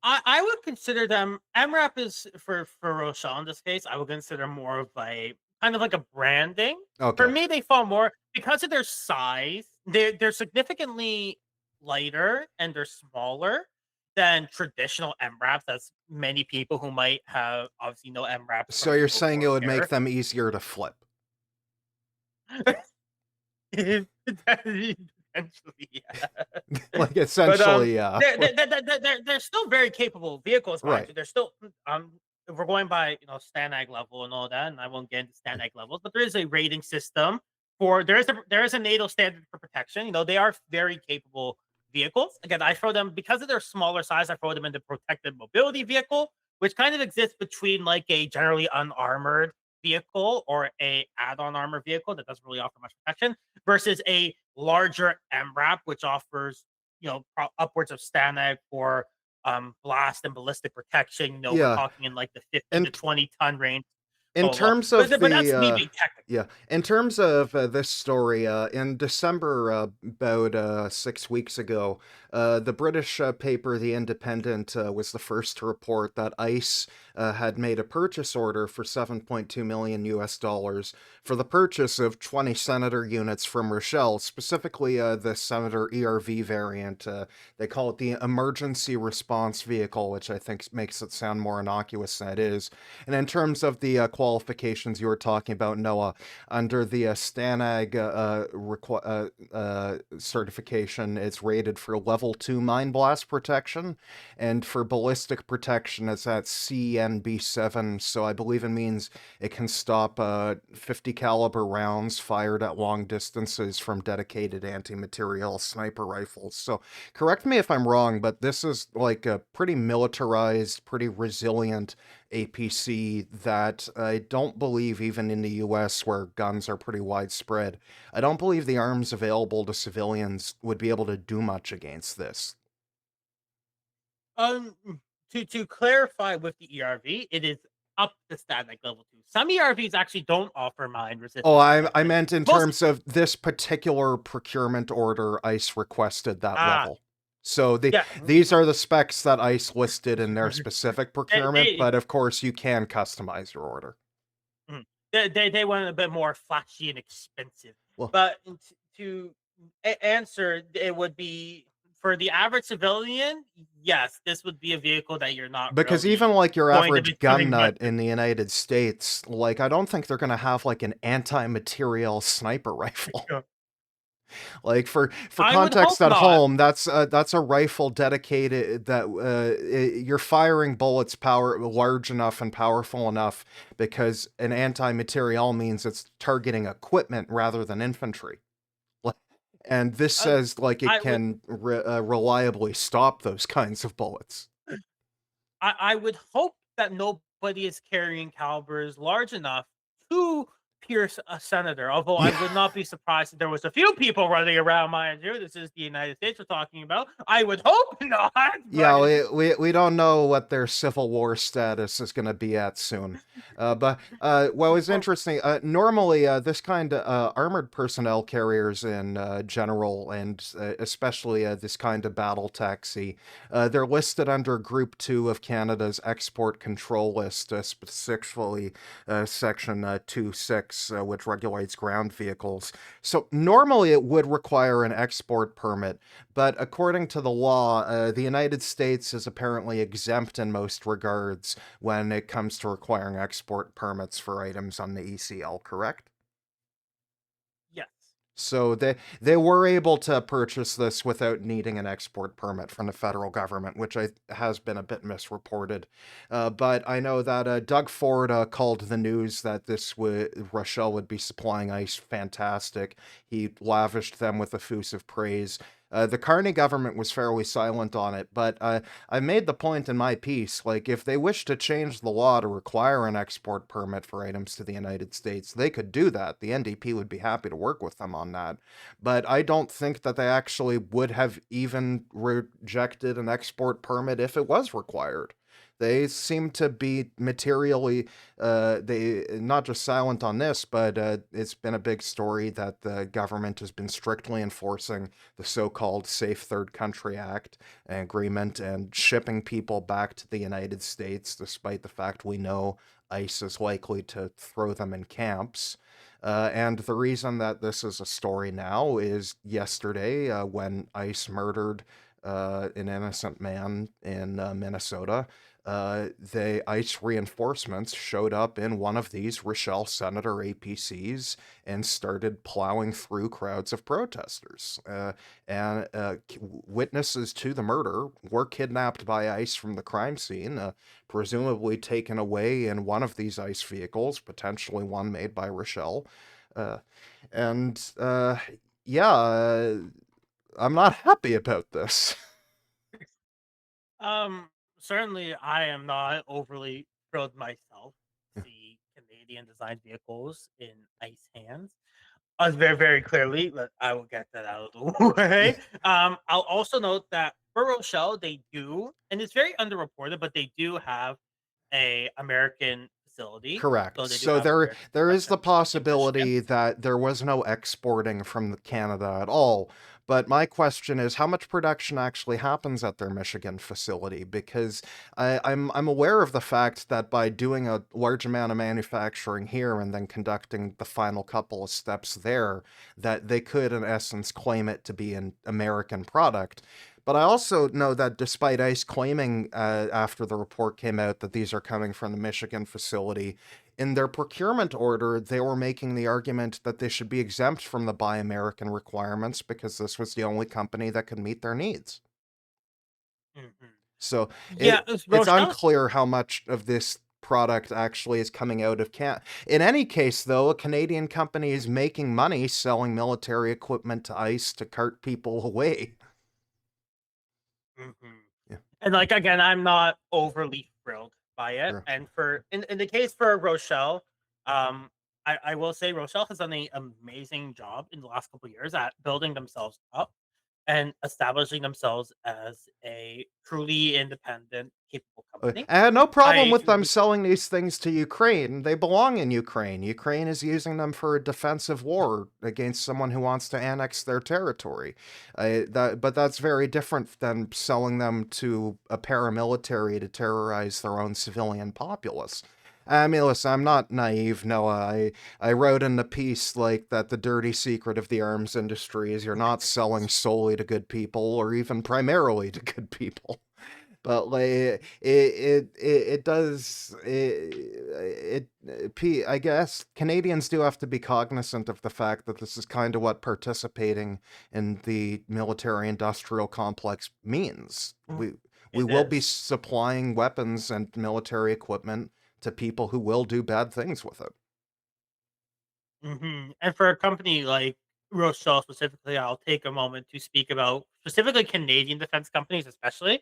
I would consider them MRAP is for Rochelle in this case, I would consider more of a kind of like a branding. For Okay. me, they fall more because of their size, they're significantly lighter and they're smaller than traditional MRAPs, as many people who might have obviously know MRAPs So from you're Civil saying it would make Warfare. them easier to flip. Potentially, yeah. Like, But, essentially, yeah. they're still very capable vehicles, mind Right. you. They're still, if we're going by, Stanag level and all that, and I won't get into Stanag levels, but there is a rating system for there is a NATO standard for protection. They are very capable vehicles. Again, I throw them because of their smaller size, I throw them into protected mobility vehicle, which kind of exists between like a generally unarmored vehicle or a add-on armor vehicle that doesn't really offer much protection versus a larger MRAP, which offers upwards of Stanag for blast and ballistic protection. We're Yeah. talking in like the 15 to And 20-ton range. in Oh well, terms but of but the that's me being technical. yeah, in terms of this story, in December, about 6 weeks ago, the British paper The Independent was the first to report that ICE had made a purchase order for 7.2 million US dollars for the purchase of 20 Senator units from Rochelle, specifically the Senator ERV variant. They call it the Emergency Response Vehicle, which I think makes it sound more innocuous than it is. And in terms of the qualifications you were talking about, Noah, under the STANAG certification, it's rated for level 2 mine blast protection, and for ballistic protection, it's at CNB7. So I believe it means it can stop 50 caliber rounds fired at long distances from dedicated anti-material sniper rifles. So correct me if I'm wrong, but this is like a pretty militarized, pretty resilient APC that I don't believe, even in the US where guns are pretty widespread, I don't believe the arms available to civilians would be able to do much against this. To clarify with the ERV, it is up to static level 2. Some ERVs actually don't offer mine Oh, resistance I protection. meant in Most terms of this particular procurement order, ICE requested that ah level. So yeah, these are the specs that ICE listed in their specific they, procurement, they but of course you can customize your order. Mhm. They went a bit more flashy and expensive. Well, But to answer, it would be for the average civilian. Yes, this would be a vehicle that you're not because even really like your going to be average gun doing much. nut in the United States, like I don't think they're gonna have like an anti-material sniper rifle. Sure. Like for I would hope context at not. home, that's a rifle dedicated that you're firing bullets power large enough and powerful enough because an anti-material means it's targeting equipment rather than infantry. Like, and this Um, says like it I would can reliably stop those kinds of bullets. I would hope that nobody is carrying calibers large enough to pierce a senator. Although I Yeah. would not be surprised if there was a few people running around, mind you. This is the United States we're talking about. I would hope not, Yeah, but we don't know what their civil war status is going to be at soon. But what was well, interesting, normally this kind of armored personnel carriers in general, and especially this kind of battle taxi, they're listed under Group 2 of Canada's export control list, specifically Section 2.6, which regulates ground vehicles. So normally it would require an export permit, but according to the law, the United States is apparently exempt in most regards when it comes to requiring export permits for items on the ECL, correct? yes. So they were able to purchase this without needing an export permit from the federal government, which has been a bit misreported. But I know that Doug Ford called the news that Rochelle would be supplying ice fantastic. He lavished them with effusive praise. The Carney government was fairly silent on it, but I made the point in my piece, like, if they wish to change the law to require an export permit for items to the United States, they could do that. The NDP would be happy to work with them on that. But I don't think that they actually would have even rejected an export permit if it was required. They seem to be materially, they not just silent on this, but it's been a big story that the government has been strictly enforcing the so-called Safe Third Country Act agreement and shipping people back to the United States, despite the fact we know ICE is likely to throw them in camps. And the reason that this is a story now is yesterday, when ICE murdered an innocent man in Minnesota, the ICE reinforcements showed up in one of these Rochelle Senator APCs and started plowing through crowds of protesters. And witnesses to the murder were kidnapped by ICE from the crime scene, presumably taken away in one of these ICE vehicles, potentially one made by Rochelle. Uh, and yeah, I'm not happy about this. Certainly I am not overly thrilled myself to see Canadian designed vehicles in ICE hands. Very, very clearly, but I will get that out of the Yeah, way. I'll also note that for Rochelle, they do, and it's very underreported, but they do have a American facility. correct. So they do So have American there is the production in Michigan. possibility that there was no exporting from Canada at all. But my question is, how much production actually happens at their Michigan facility? Because I'm aware of the fact that by doing a large amount of manufacturing here and then conducting the final couple of steps there, that they could, in essence, claim it to be an American product. But I also know that despite ICE claiming after the report came out that these are coming from the Michigan facility, in their procurement order, they were making the argument that they should be exempt from the Buy American requirements because this was the only company that could meet their needs. Mhm. So Yeah, it's Rochelle. unclear how much of this product actually is coming out of In any case, though, a Canadian company is making money selling military equipment to ICE to cart people away. Mhm. Yeah, And like again, I'm not overly thrilled by it. sure. And for in the case for Rochelle, um, I will say Rochelle has done an amazing job in the last couple of years at building themselves up and establishing themselves as a truly independent, capable company. I had no problem I with them selling these things to Ukraine. They belong in Ukraine. Ukraine is using them for a defensive war against someone who wants to annex their territory. But that's very different than selling them to a paramilitary to terrorize their own civilian populace. I mean, listen, I'm not naive, Noah. I wrote in the piece like that the dirty secret of the arms industry is you're not selling solely to good people or even primarily to good people. But like it does I guess Canadians do have to be cognizant of the fact that this is kind of what participating in the military industrial complex means. We it will be is. supplying weapons and military equipment to people who will do bad things with it. And for a company like Rochelle specifically, I'll take a moment to speak about specifically Canadian defense companies, especially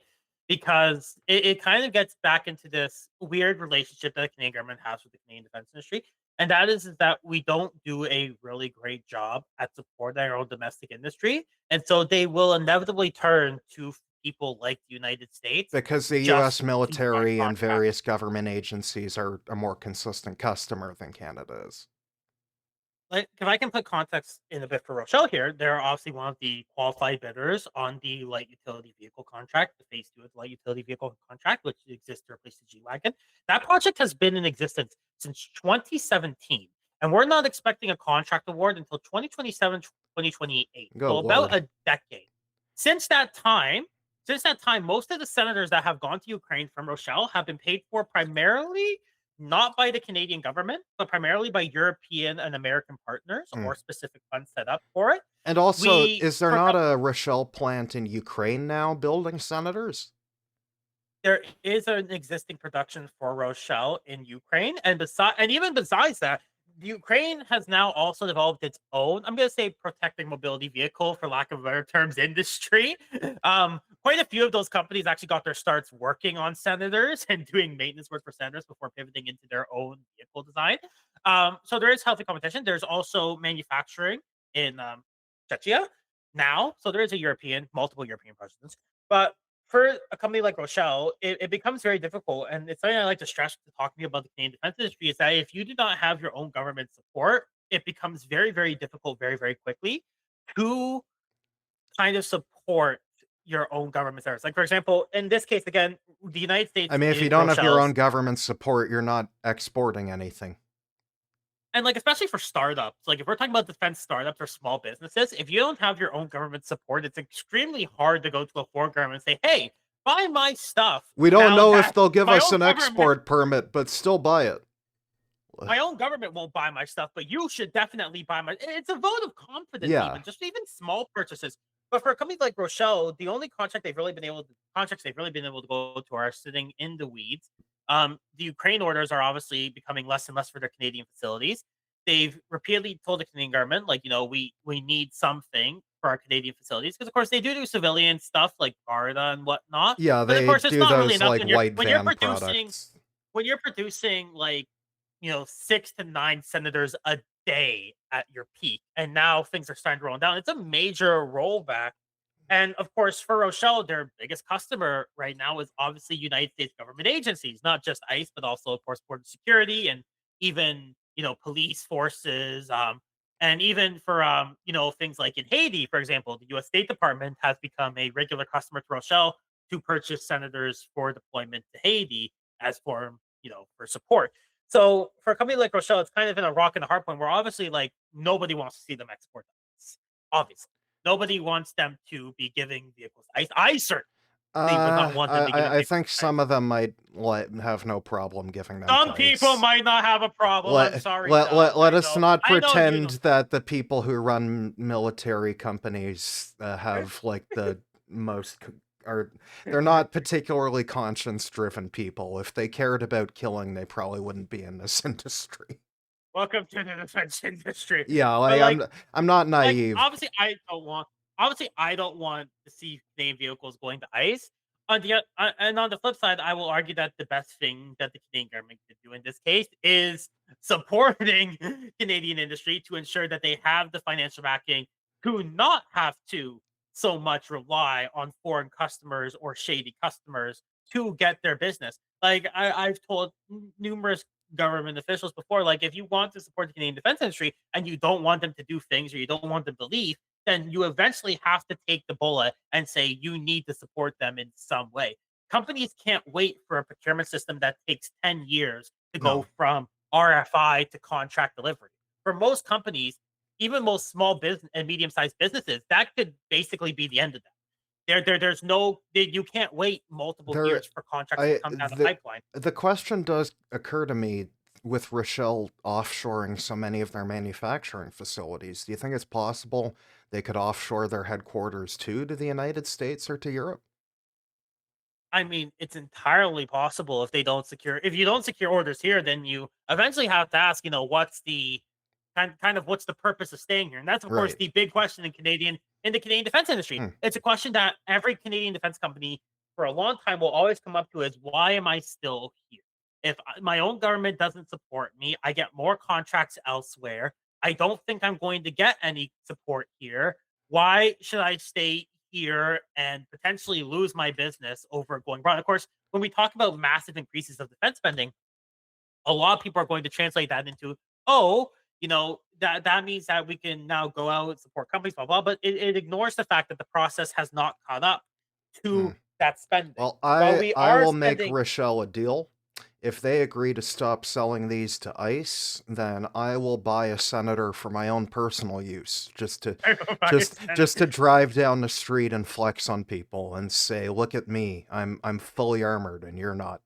because it kind of gets back into this weird relationship that the Canadian government has with the Canadian defense industry. And that is that we don't do a really great job at supporting our own domestic industry. And so they will inevitably turn to people like the United States Because the US just to get military and contracts. various government agencies are a more consistent customer than Canada is. Like, if I can put context in a bit for Rochelle here, they're obviously one of the qualified bidders on the light utility vehicle contract, the phase two of the light utility vehicle contract, which exists to replace the G Wagon. That project has been in existence since 2017, and we're not expecting a contract award until 2027, 2028. Good So about lord. a decade. Since that time, since that time, most of the senators that have gone to Ukraine from Rochelle have been paid for primarily not by the Canadian government, but primarily by European and American partners Hmm. or specific funds set up for it. And also, We is there for not a Rochelle plant in Ukraine now building senators? There is an existing production for Rochelle in Ukraine, and even besides that, the Ukraine has now also developed its own, I'm going to say, protecting mobility vehicle, for lack of better terms, industry. Quite a few of those companies actually got their starts working on senators and doing maintenance work for senators before pivoting into their own vehicle design. So there is healthy competition. There's also manufacturing in Czechia now, so there is a multiple European presidents, but for a company like Rochelle, it becomes very difficult. And it's something I like to stress to talk to you about the Canadian defense industry is that if you do not have your own government support, it becomes very, very difficult very, very quickly to kind of support your own government service. Like, for example, in this case, again, the United I States mean, if you is don't have your own Rochelle's. government support, you're not exporting anything. And like, especially for startups, like if we're talking about defense startups or small businesses, if you don't have your own government support, it's extremely hard to go to a foreign government and say, "Hey, buy my stuff." We don't Now know if that they'll give my us own an government export permit, but still buy it. my own government won't buy my stuff, but you should definitely buy my. It's a vote of confidence, Yeah. even just even small purchases. But for a company like Rochelle, the only contracts they've really been able to go to are sitting in the weeds. The Ukraine orders are obviously becoming less and less for their Canadian facilities. They've repeatedly told the Canadian government, like, we need something for our Canadian facilities, because of course they do civilian stuff like Garda and whatnot. Yeah, But of they course, it's do not really those enough like when you're white when you're van producing products. when you're producing like 6 to 9 senators a day at your peak, and now things are starting to roll down. It's a major rollback. And of course, for Rochelle, their biggest customer right now is obviously United States government agencies, not just ICE, but also, of course, border security and even police forces. And even for things like in Haiti, for example, the U.S. State Department has become a regular customer to Rochelle to purchase senators for deployment to Haiti as for support. So for a company like Rochelle, it's kind of in a rock and a hard point where obviously, like, nobody wants to see them export this. Obviously, nobody wants them to be giving vehicles. I certainly would not want them to be giving I vehicles. think some of them might have no problem giving them Some to people ICE. might not have a problem. I'm sorry, Doug. Let us not I know you pretend know. that the people who run military companies have like the most are they're not particularly conscience driven people. If they cared about killing, they probably wouldn't be in this industry. Welcome to the defense industry. Yeah, But I'm not like, naive. obviously I don't want to see name vehicles going to ICE. And on the flip side, I will argue that the best thing that the Canadian government could do in this case is supporting Canadian industry to ensure that they have the financial backing to not have to so much rely on foreign customers or shady customers to get their business. Like, I've told numerous government officials before, like, if you want to support the Canadian defense industry and you don't want them to do things or you don't want them to leave, then you eventually have to take the bullet and say you need to support them in some way. Companies can't wait for a procurement system that takes 10 years to go No. from RFI to contract delivery. For most companies, even most small business and medium-sized businesses, that could basically be the end of that. There's no you can't wait multiple There years for contracts to come down the pipeline. the question does occur to me with Rochelle offshoring so many of their manufacturing facilities. Do you think it's possible they could offshore their headquarters too to the United States or to Europe? I mean, it's entirely possible if you don't secure orders here, then you eventually have to ask, what's the what's the purpose of staying here? And that's of course Right. the big question in the Canadian defense industry. Hmm. It's a question that every Canadian defense company for a long time will always come up to is why am I still here? If my own government doesn't support me, I get more contracts elsewhere. I don't think I'm going to get any support here. Why should I stay here and potentially lose my business over going abroad? Of course, when we talk about massive increases of defense spending, a lot of people are going to translate that into, oh, that means that we can now go out and support companies, blah blah. But it ignores the fact that the process has not caught up Hmm. to that spending. Well, While I we I are will make spending, Rochelle a deal. If they agree to stop selling these to ICE, then I will buy a senator for my own personal use, just to drive down the street and flex on people and say, "Look at me. I'm fully armored and you're not."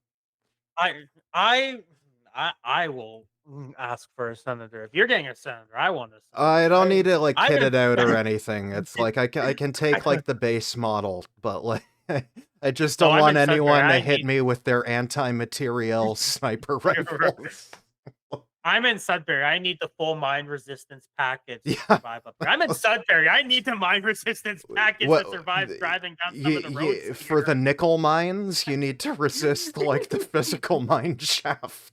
I I I will ask for a senator. If you're getting a senator, I want a I senator. don't need to like I've kit been it out or anything. It's like I can I take don't like the base model, but like I just no, don't I'm want in Sudbury. anyone to I hit need me with their anti-materiel sniper rifles. I'm in Sudbury. I need the full mine resistance package to Yeah. survive up there. I'm in Sudbury. I need the mine resistance package to What survive driving down some of the roads for the here. nickel mines, you need to resist like the physical mine shaft.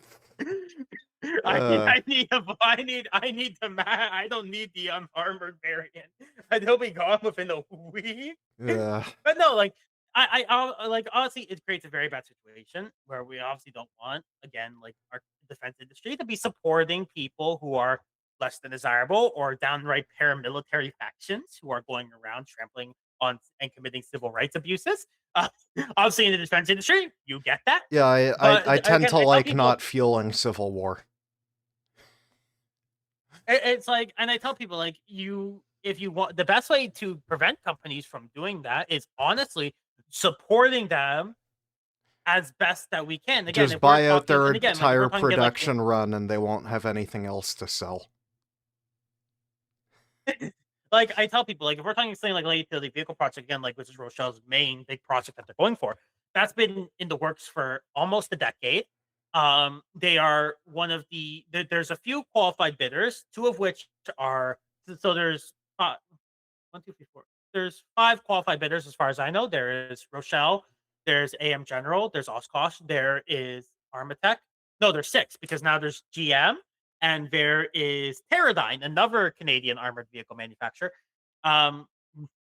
Uh, I need the I don't need the unarmored variant. They'll be gone within a week. uh, But no, like I'll like honestly, it creates a very bad situation where we obviously don't want again like our defense industry to be supporting people who are less than desirable or downright paramilitary factions who are going around trampling on and committing civil rights abuses. Uh, obviously, in the defense industry, you get that. yeah, I But tend again, to I tell like people not fueling civil war. it's like, and I tell people like if you want the best way to prevent companies from doing that is honestly supporting them as best that we can. Again, Just if we're buy out talking, their and again, like if we're entire talking again, like production run and they won't have anything else to sell. like I tell people, like if we're talking something like light utility vehicle project again, like which is Rochelle's main big project that they're going for, that's been in the works for almost a decade. They are one of there's a few qualified bidders, two of which are so there's 1, 2, 3, 4. There's 5 qualified bidders as far as I know. There is Rochelle, there's AM General, there's Oshkosh, there is Armatech. No, there's 6 because now there's GM and there is Teradyne, another Canadian armored vehicle manufacturer. Um,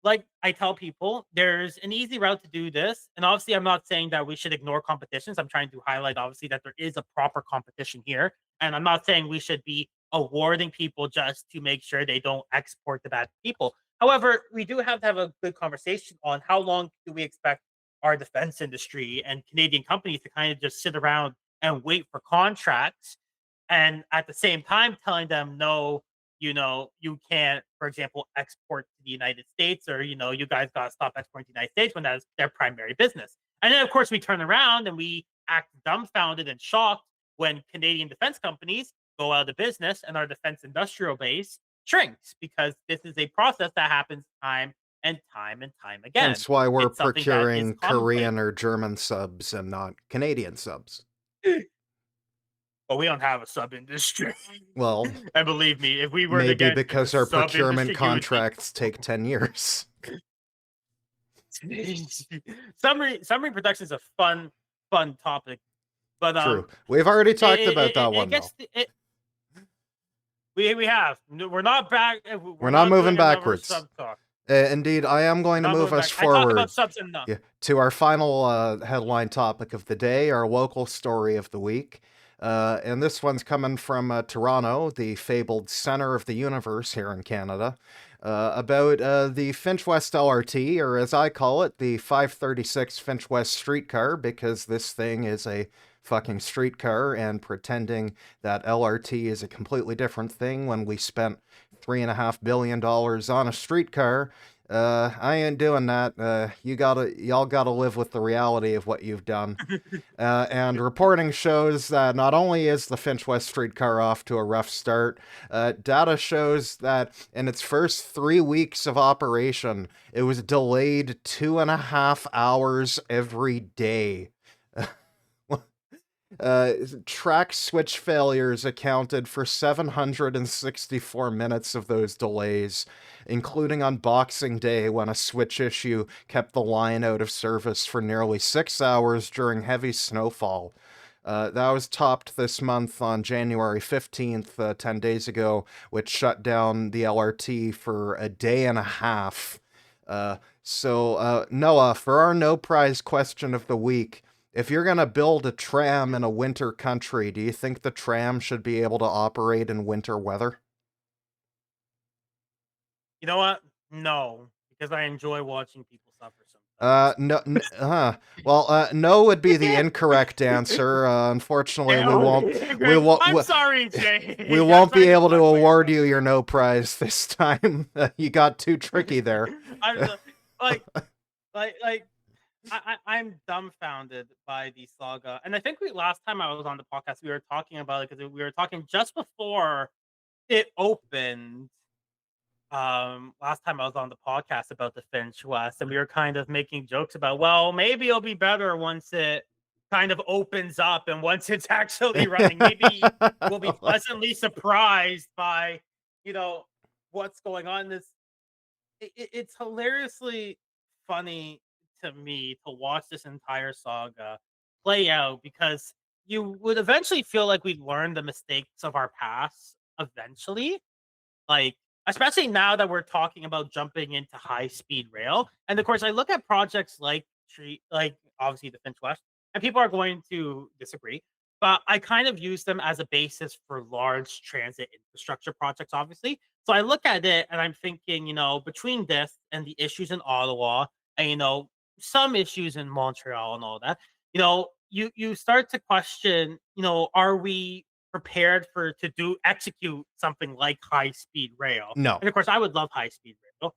like I tell people, there's an easy route to do this. And obviously, I'm not saying that we should ignore competitions. I'm trying to highlight, obviously, that there is a proper competition here. And I'm not saying we should be awarding people just to make sure they don't export the bad people. However, we do have to have a good conversation on how long do we expect our defense industry and Canadian companies to kind of just sit around and wait for contracts and at the same time telling them no, you can't, for example, export to the United States, or you guys got to stop exporting to the United States when that is their primary business. And then of course we turn around and we act dumbfounded and shocked when Canadian defense companies go out of business and our defense industrial base shrinks, because this is a process that happens time and time and time again. Hence why we're It's something that is procuring commonplace. Korean or German subs and not Canadian subs. But we don't have a sub industry. Well, And believe me, if we were to maybe get into because our sub procurement industry, you would be contracts take 10 years. summary production is a fun topic, but True. We've already talked about that it one, though. gets we have we're not back. We're We're not not moving doing another backwards. sub talk. Indeed, I am going to Not move moving us back. I talk forward, about subs enough. yeah, to our final headline topic of the day, our local story of the week. And this one's coming from Toronto, the fabled center of the universe here in Canada, about the Finch West LRT, or as I call it, the 536 Finch West streetcar, because this thing is a fucking streetcar, and pretending that LRT is a completely different thing when we spent $3.5 billion on a streetcar. I ain't doing that. Y'all gotta live with the reality of what you've done. And reporting shows that not only is the Finch West streetcar off to a rough start, data shows that in its first 3 weeks of operation, it was delayed 2.5 hours every day. Uh, Track switch failures accounted for 764 minutes of those delays, including on Boxing Day when a switch issue kept the line out of service for nearly 6 hours during heavy snowfall. That was topped this month on January 15th, 10 days ago, which shut down the LRT for a day and a half. Noah, for our no prize question of the week, if you're going to build a tram in a winter country, do you think the tram should be able to operate in winter weather? You know what? No, because I enjoy watching people suffer sometimes. No, well, no would be the incorrect answer. Unfortunately, we won't, I'm sorry, we Jake. I'm won't be trying to able to deflect blame award from you your you. no prize this time. You got too tricky there. I'm like, like I'm dumbfounded by the saga, and I think we last time I was on the podcast we were talking about it because we were talking just before it opened. Last time I was on the podcast about the Finch West, and we were kind of making jokes about, well, maybe it'll be better once it kind of opens up and once it's actually running. Maybe we'll be pleasantly surprised by, you know, what's going on. It's hilariously funny to me to watch this entire saga play out because you would eventually feel like we'd learn the mistakes of our past eventually, like, especially now that we're talking about jumping into high speed rail. And of course, I look at projects like like obviously the Finch West, and people are going to disagree, but I kind of use them as a basis for large transit infrastructure projects, obviously. So I look at it and I'm thinking, between this and the issues in Ottawa, and some issues in Montreal and all that, you start to question, are we prepared for to do execute something like high speed rail. No. And of course, I would love high speed rail,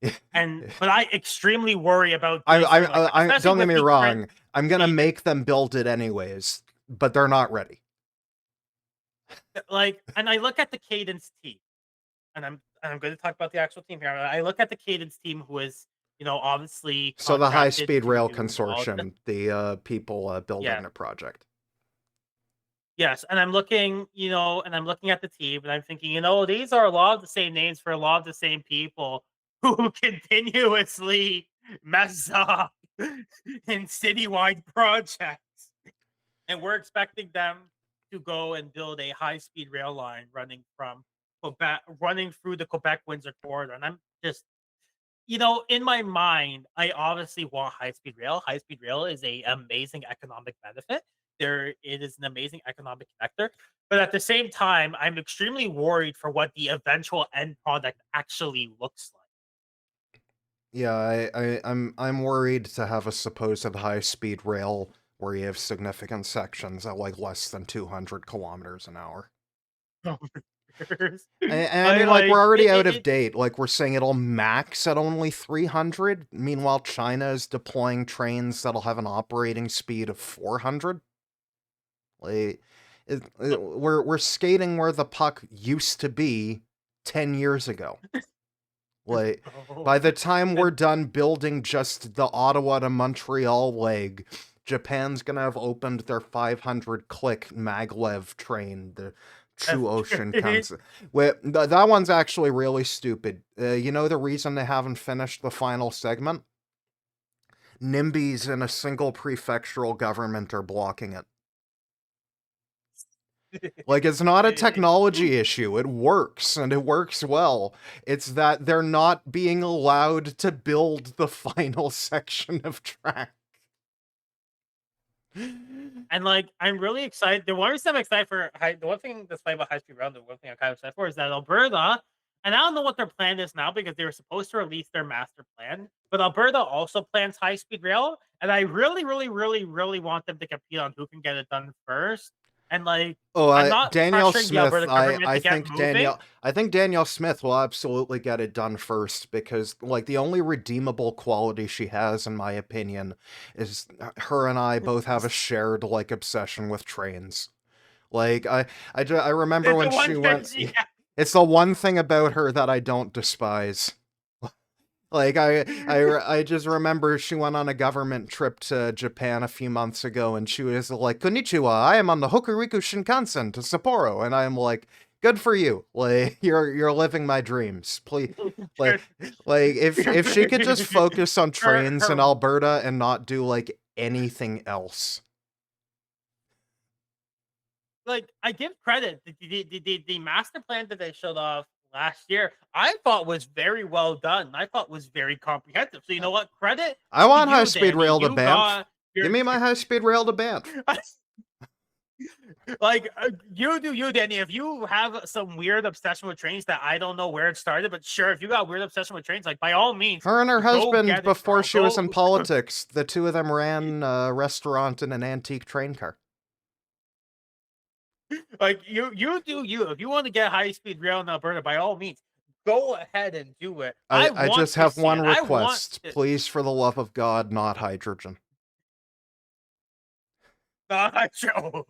but I extremely worry about I, doing I, something like that, I especially don't get with me the wrong. I'm gonna speed. make them build it anyways, but they're not ready. And I look at the Cadence team, and I'm going to talk about the actual team here. I look at the Cadence team, who is obviously So the High contracted Speed to Rail do all of this. Consortium, the people building Yeah. the project. Yes, and I'm looking, and I'm looking at the team, and I'm thinking, these are a lot of the same names for a lot of the same people who continuously mess up in citywide projects, and we're expecting them to go and build a high-speed rail line running from Quebec, running through the Quebec Windsor corridor, and I'm just in my mind, I obviously want high speed rail. High speed rail is a amazing economic benefit. It is an amazing economic connector. But at the same time, I'm extremely worried for what the eventual end product actually looks like. Yeah, I'm worried to have a supposed high speed rail where you have significant sections at like less than 200 kilometers an hour. And I I mean, like, we're like already out of it. date. Like, we're saying it'll max at only 300. Meanwhile, China is deploying trains that'll have an operating speed of 400. Like, we're skating where the puck used to be 10 years ago. Like, Oh, by the time we're and done building just the Ottawa to Montreal leg, Japan's gonna have opened their 500 click maglev train, the that's True Ocean great. comes. Wait, that one's actually really stupid. You know the reason they haven't finished the final segment? NIMBYs in a single prefectural government are blocking it. Like, it's not a technology issue. It works, and it works well. It's that they're not being allowed to build the final section of track. And like, I'm really excited. The one reason I'm excited for the one thing that's funny about High Speed Rail, the one thing I'm kind of excited for is that Alberta, and I don't know what their plan is now because they were supposed to release their master plan, but Alberta also plans high speed rail, and I really, really, really, really want them to compete on who can get it done first. And like, Oh, I'm not Danielle pressuring the Smith. Alberta government to get moving. I think Danielle Smith will absolutely get it done first because, like, the only redeemable quality she has, in my opinion, is her and I both have a shared like obsession with trains. Like, I remember It's when the she one thing went. It's the one thing about her that I don't despise. Like I just remember she went on a government trip to Japan a few months ago, and she was like, "Konnichiwa, I am on the Hokuriku Shinkansen to Sapporo," and I'm like, "Good for you! Like you're living my dreams. Please, like her, like if she could just focus on trains in her Alberta and not do like anything else." like I give credit the master plan that they showed off last year. I thought was very well done. I thought was very comprehensive. So you know what? Credit I to want high you, speed Danny. rail to You Banff. got your Give me my high speed rail to Banff. like you do you, Danny. If you have some weird obsession with trains that I don't know where it started, but sure, if you got weird obsession with trains, like by all means, Her and her go husband, get it, before girl. she was in Go. politics, the two of them ran a restaurant in an antique train car. Like you do you. If you want to get high speed rail in Alberta, by all means, go ahead and do it. I I want just to have see one it. I want request. to. Please, for the love of God, not hydrogen. Show.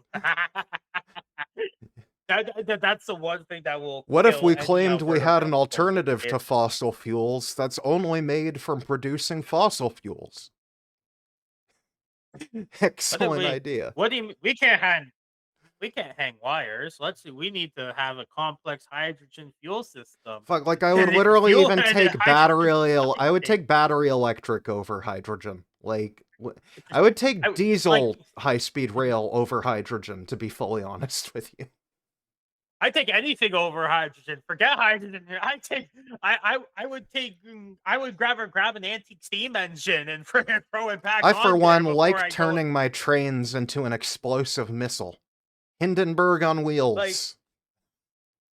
That's the one thing that will What if kill we any claimed we Alberta had rail an proposal. alternative to fossil fuels that's only made from producing fossil fuels? What if Excellent we? idea. What do you? We can't hang wires. Let's see. We need to have a complex hydrogen fuel system. Fuck, like I would And literally fuel even and take hydrogen I would supply chain. take battery electric over hydrogen. Like I would take Like diesel high-speed rail over hydrogen, to be fully honest with you. I take anything over hydrogen. Forget hydrogen. I would take I would grab an antique steam engine and friggin' throw it back I, for on there one, before like I go. turning my trains into an explosive missile. Hindenburg on Like wheels.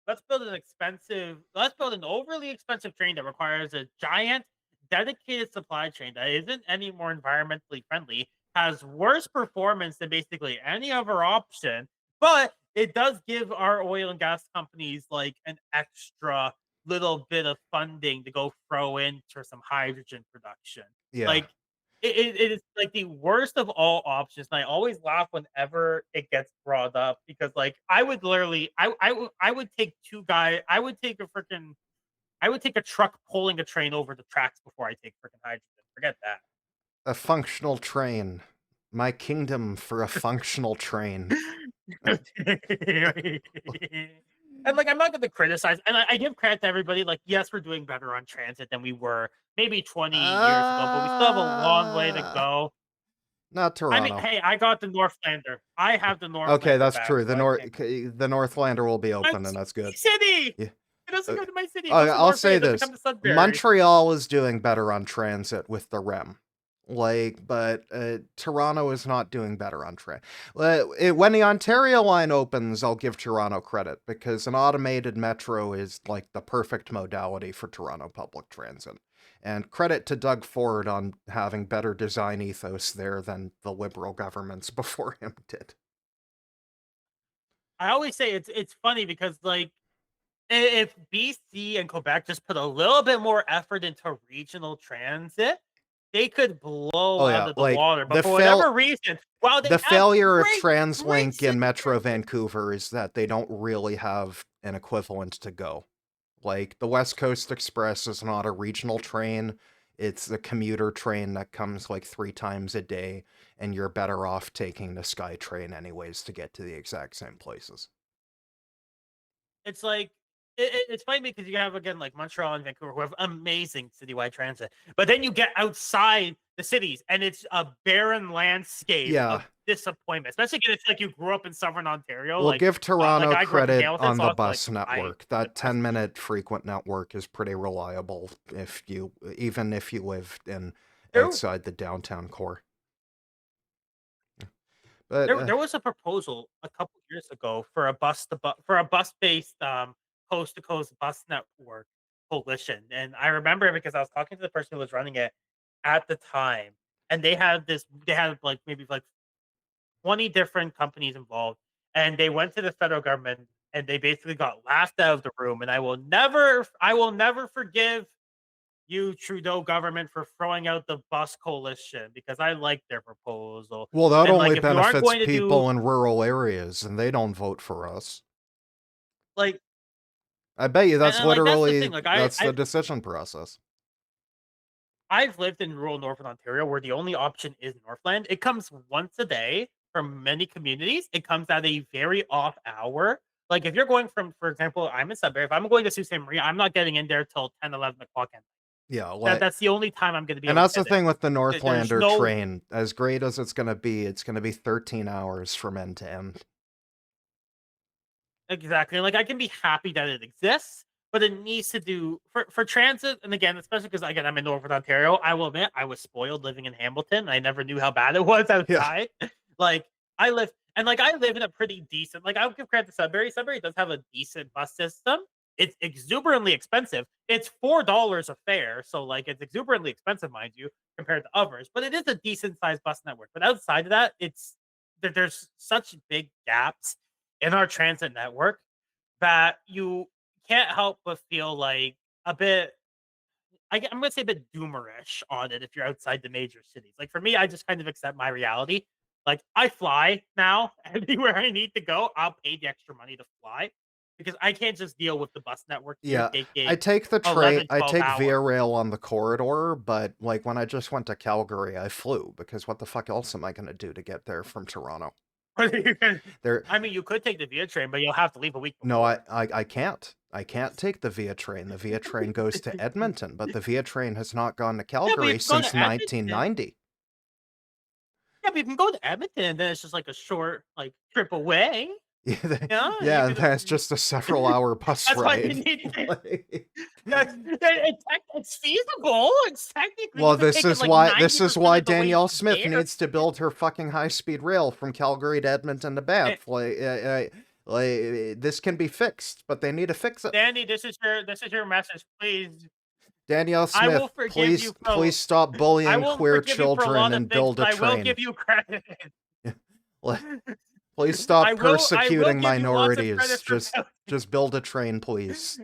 let's build an overly expensive train that requires a giant dedicated supply chain that isn't any more environmentally friendly, has worse performance than basically any other option, but it does give our oil and gas companies like an extra little bit of funding to go throw into some hydrogen production. Yeah. Like it is like the worst of all options. And I always laugh whenever it gets brought up because like I would literally I would take I would take a truck pulling a train over the tracks before I take freaking hydrogen. Forget that. A functional train. My kingdom for a functional train. And like I'm not gonna criticize, and I give credit to everybody. Like, yes, we're doing better on transit than we were maybe 20 years ago, but we still have a long way to Uh, go. not I mean, Toronto. hey, I got the Northlander. I have the Okay, Northlander that's badge, true. so I can't. The Northlander will be My open, and that's good. city. Yeah. It doesn't Uh, go to my city. It goes to I'll North Bay. say It doesn't this: come to Sudbury. Montreal is doing better on transit with the REM. Like, but Toronto is not doing better on train. When the Ontario line opens, I'll give Toronto credit because an automated metro is like the perfect modality for Toronto public transit. And credit to Doug Ford on having better design ethos there than the Liberal governments before him did. I always say it's funny because like if BC and Quebec just put a little bit more effort into regional transit, they could blow Oh out yeah, of the like water. But for whatever reason, while they the have failure of great TransLink in city Metro transit, Vancouver is that they don't really have an equivalent to go. Like, the West Coast Express is not a regional train. It's a commuter train that comes like 3 times a day, and you're better off taking the SkyTrain anyways to get to the exact same places. it's like it's funny because you have again like Montreal and Vancouver who have amazing citywide transit, but then you get outside the cities and it's a barren landscape Yeah, of disappointment. Especially if it's like you grew up in Southern Ontario, we'll give like Toronto I grew up in credit Hamilton, on so the I was like bus I network. the That best. 10-minute frequent network is pretty reliable even if you live in There outside the downtown core. But there was a proposal a couple years ago for a bus based coast to coast bus network coalition, and I remember it because I was talking to the person who was running it at the time, and they had like maybe like 20 different companies involved, and they went to the federal government and they basically got laughed out of the room. And I will never forgive you, Trudeau government, for throwing out the bus coalition because I like their proposal. well, that And only like, if you aren't benefits going to do people in rural areas, and they don't vote for us. like, I bet you and like that's the thing, that's the decision process. I've lived in rural Northern Ontario where the only option is Northland. It comes once a day from many communities. It comes at a very off hour. Like if you're going from, for example, I'm in Sudbury. If I'm going to Sault Ste. Marie, I'm not getting in there till 10, 11 o'clock. And Yeah, like, that's the only time I'm going to be and able to that's the get there. thing with the There's Northlander no train. As great as it's gonna be 13 hours from end to end. exactly. Like I can be happy that it exists, but it needs to do for transit. And again, especially because again, I'm in Northern Ontario. I will admit I was spoiled living in Hamilton. I never knew how bad it was Yeah, outside. Like I live in a pretty decent. Like I would give credit to Sudbury. Sudbury does have a decent bus system. It's exuberantly expensive. It's $4 a fare, so like it's exuberantly expensive, mind you, compared to others. But it is a decent sized bus network. But outside of that, there's such big gaps in our transit network that you can't help but feel like a bit I'm gonna say a bit doomerish on it if you're outside the major cities. Like for me, I just kind of accept my reality. Like I fly now anywhere I need to go. I'll pay the extra money to fly because I can't just deal with the bus network here yeah. I taking take the train. 11, I 12 take Via hours. Rail on the corridor, but like when I just went to Calgary, I flew because what the fuck else am I gonna do to get there from Toronto? There, I mean, you could take the Via train, but you'll have to leave a week no, before. I can't. I can't take the Via train. The Via train goes to Edmonton, but the Via train has not gone to Yeah, but you Calgary can go since to Edmonton. 1990. Yeah, but you can go to Edmonton, and then it's just like a short like trip away. Yeah, Yeah, you yeah, could. that's just a several-hour bus That's why you ride. need. Like, It's feasible. It's technically you well, could take it like this is 90% why of the way Danielle Smith there. needs to build her fucking high-speed rail from Calgary to Edmonton to Eh, Banff. This can be fixed, but they need to fix it. Danny, this is your message, please. Danielle I will Smith, forgive you please stop bullying queer for a children lot of and things, build but a I will train. give you credit. Please stop I will persecuting give you lots of minorities. credit for Just build a train, please.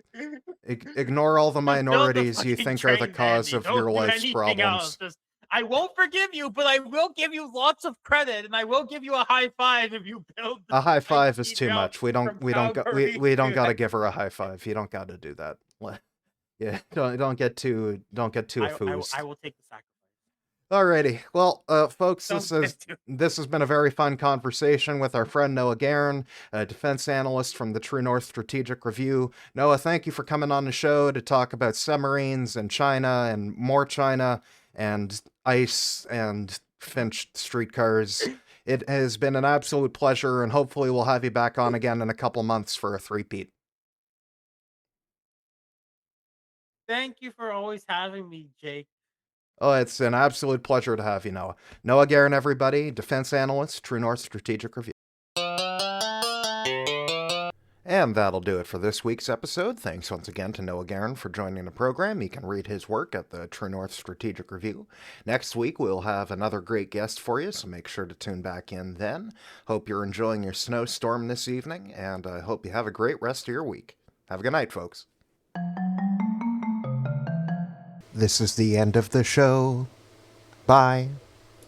Ignore all the just build the minorities you fucking think are the train, cause Dandy. of your Don't do life's anything else. problems. Just I won't forgive you, but I will give you lots of credit, and I will give you a high five if you build the A high five is high-speed too rail much. from Calgary We don't to. got to give her a high five. You don't got to do that. Yeah, don't get too I enthused. will take the sacrifice. Alrighty. Well, folks, Don't get too. this has been a very fun conversation with our friend Noah Gairn, a defense analyst from the True North Strategic Review. Noah, thank you for coming on the show to talk about submarines and China and more China and ice and Finch streetcars. It has been an absolute pleasure, and hopefully we'll have you back on again in a couple months for a three-peat. Thank you for always having me, Jake. Oh, it's an absolute pleasure to have you, Noah. Noah Gairn, everybody, defense analyst, True North Strategic Review. And that'll do it for this week's episode. Thanks once again to Noah Gairn for joining the program. You can read his work at the True North Strategic Review. Next week, we'll have another great guest for you, so make sure to tune back in then. Hope you're enjoying your snowstorm this evening, and I hope you have a great rest of your week. Have a good night, folks. This is the end of the show. Bye.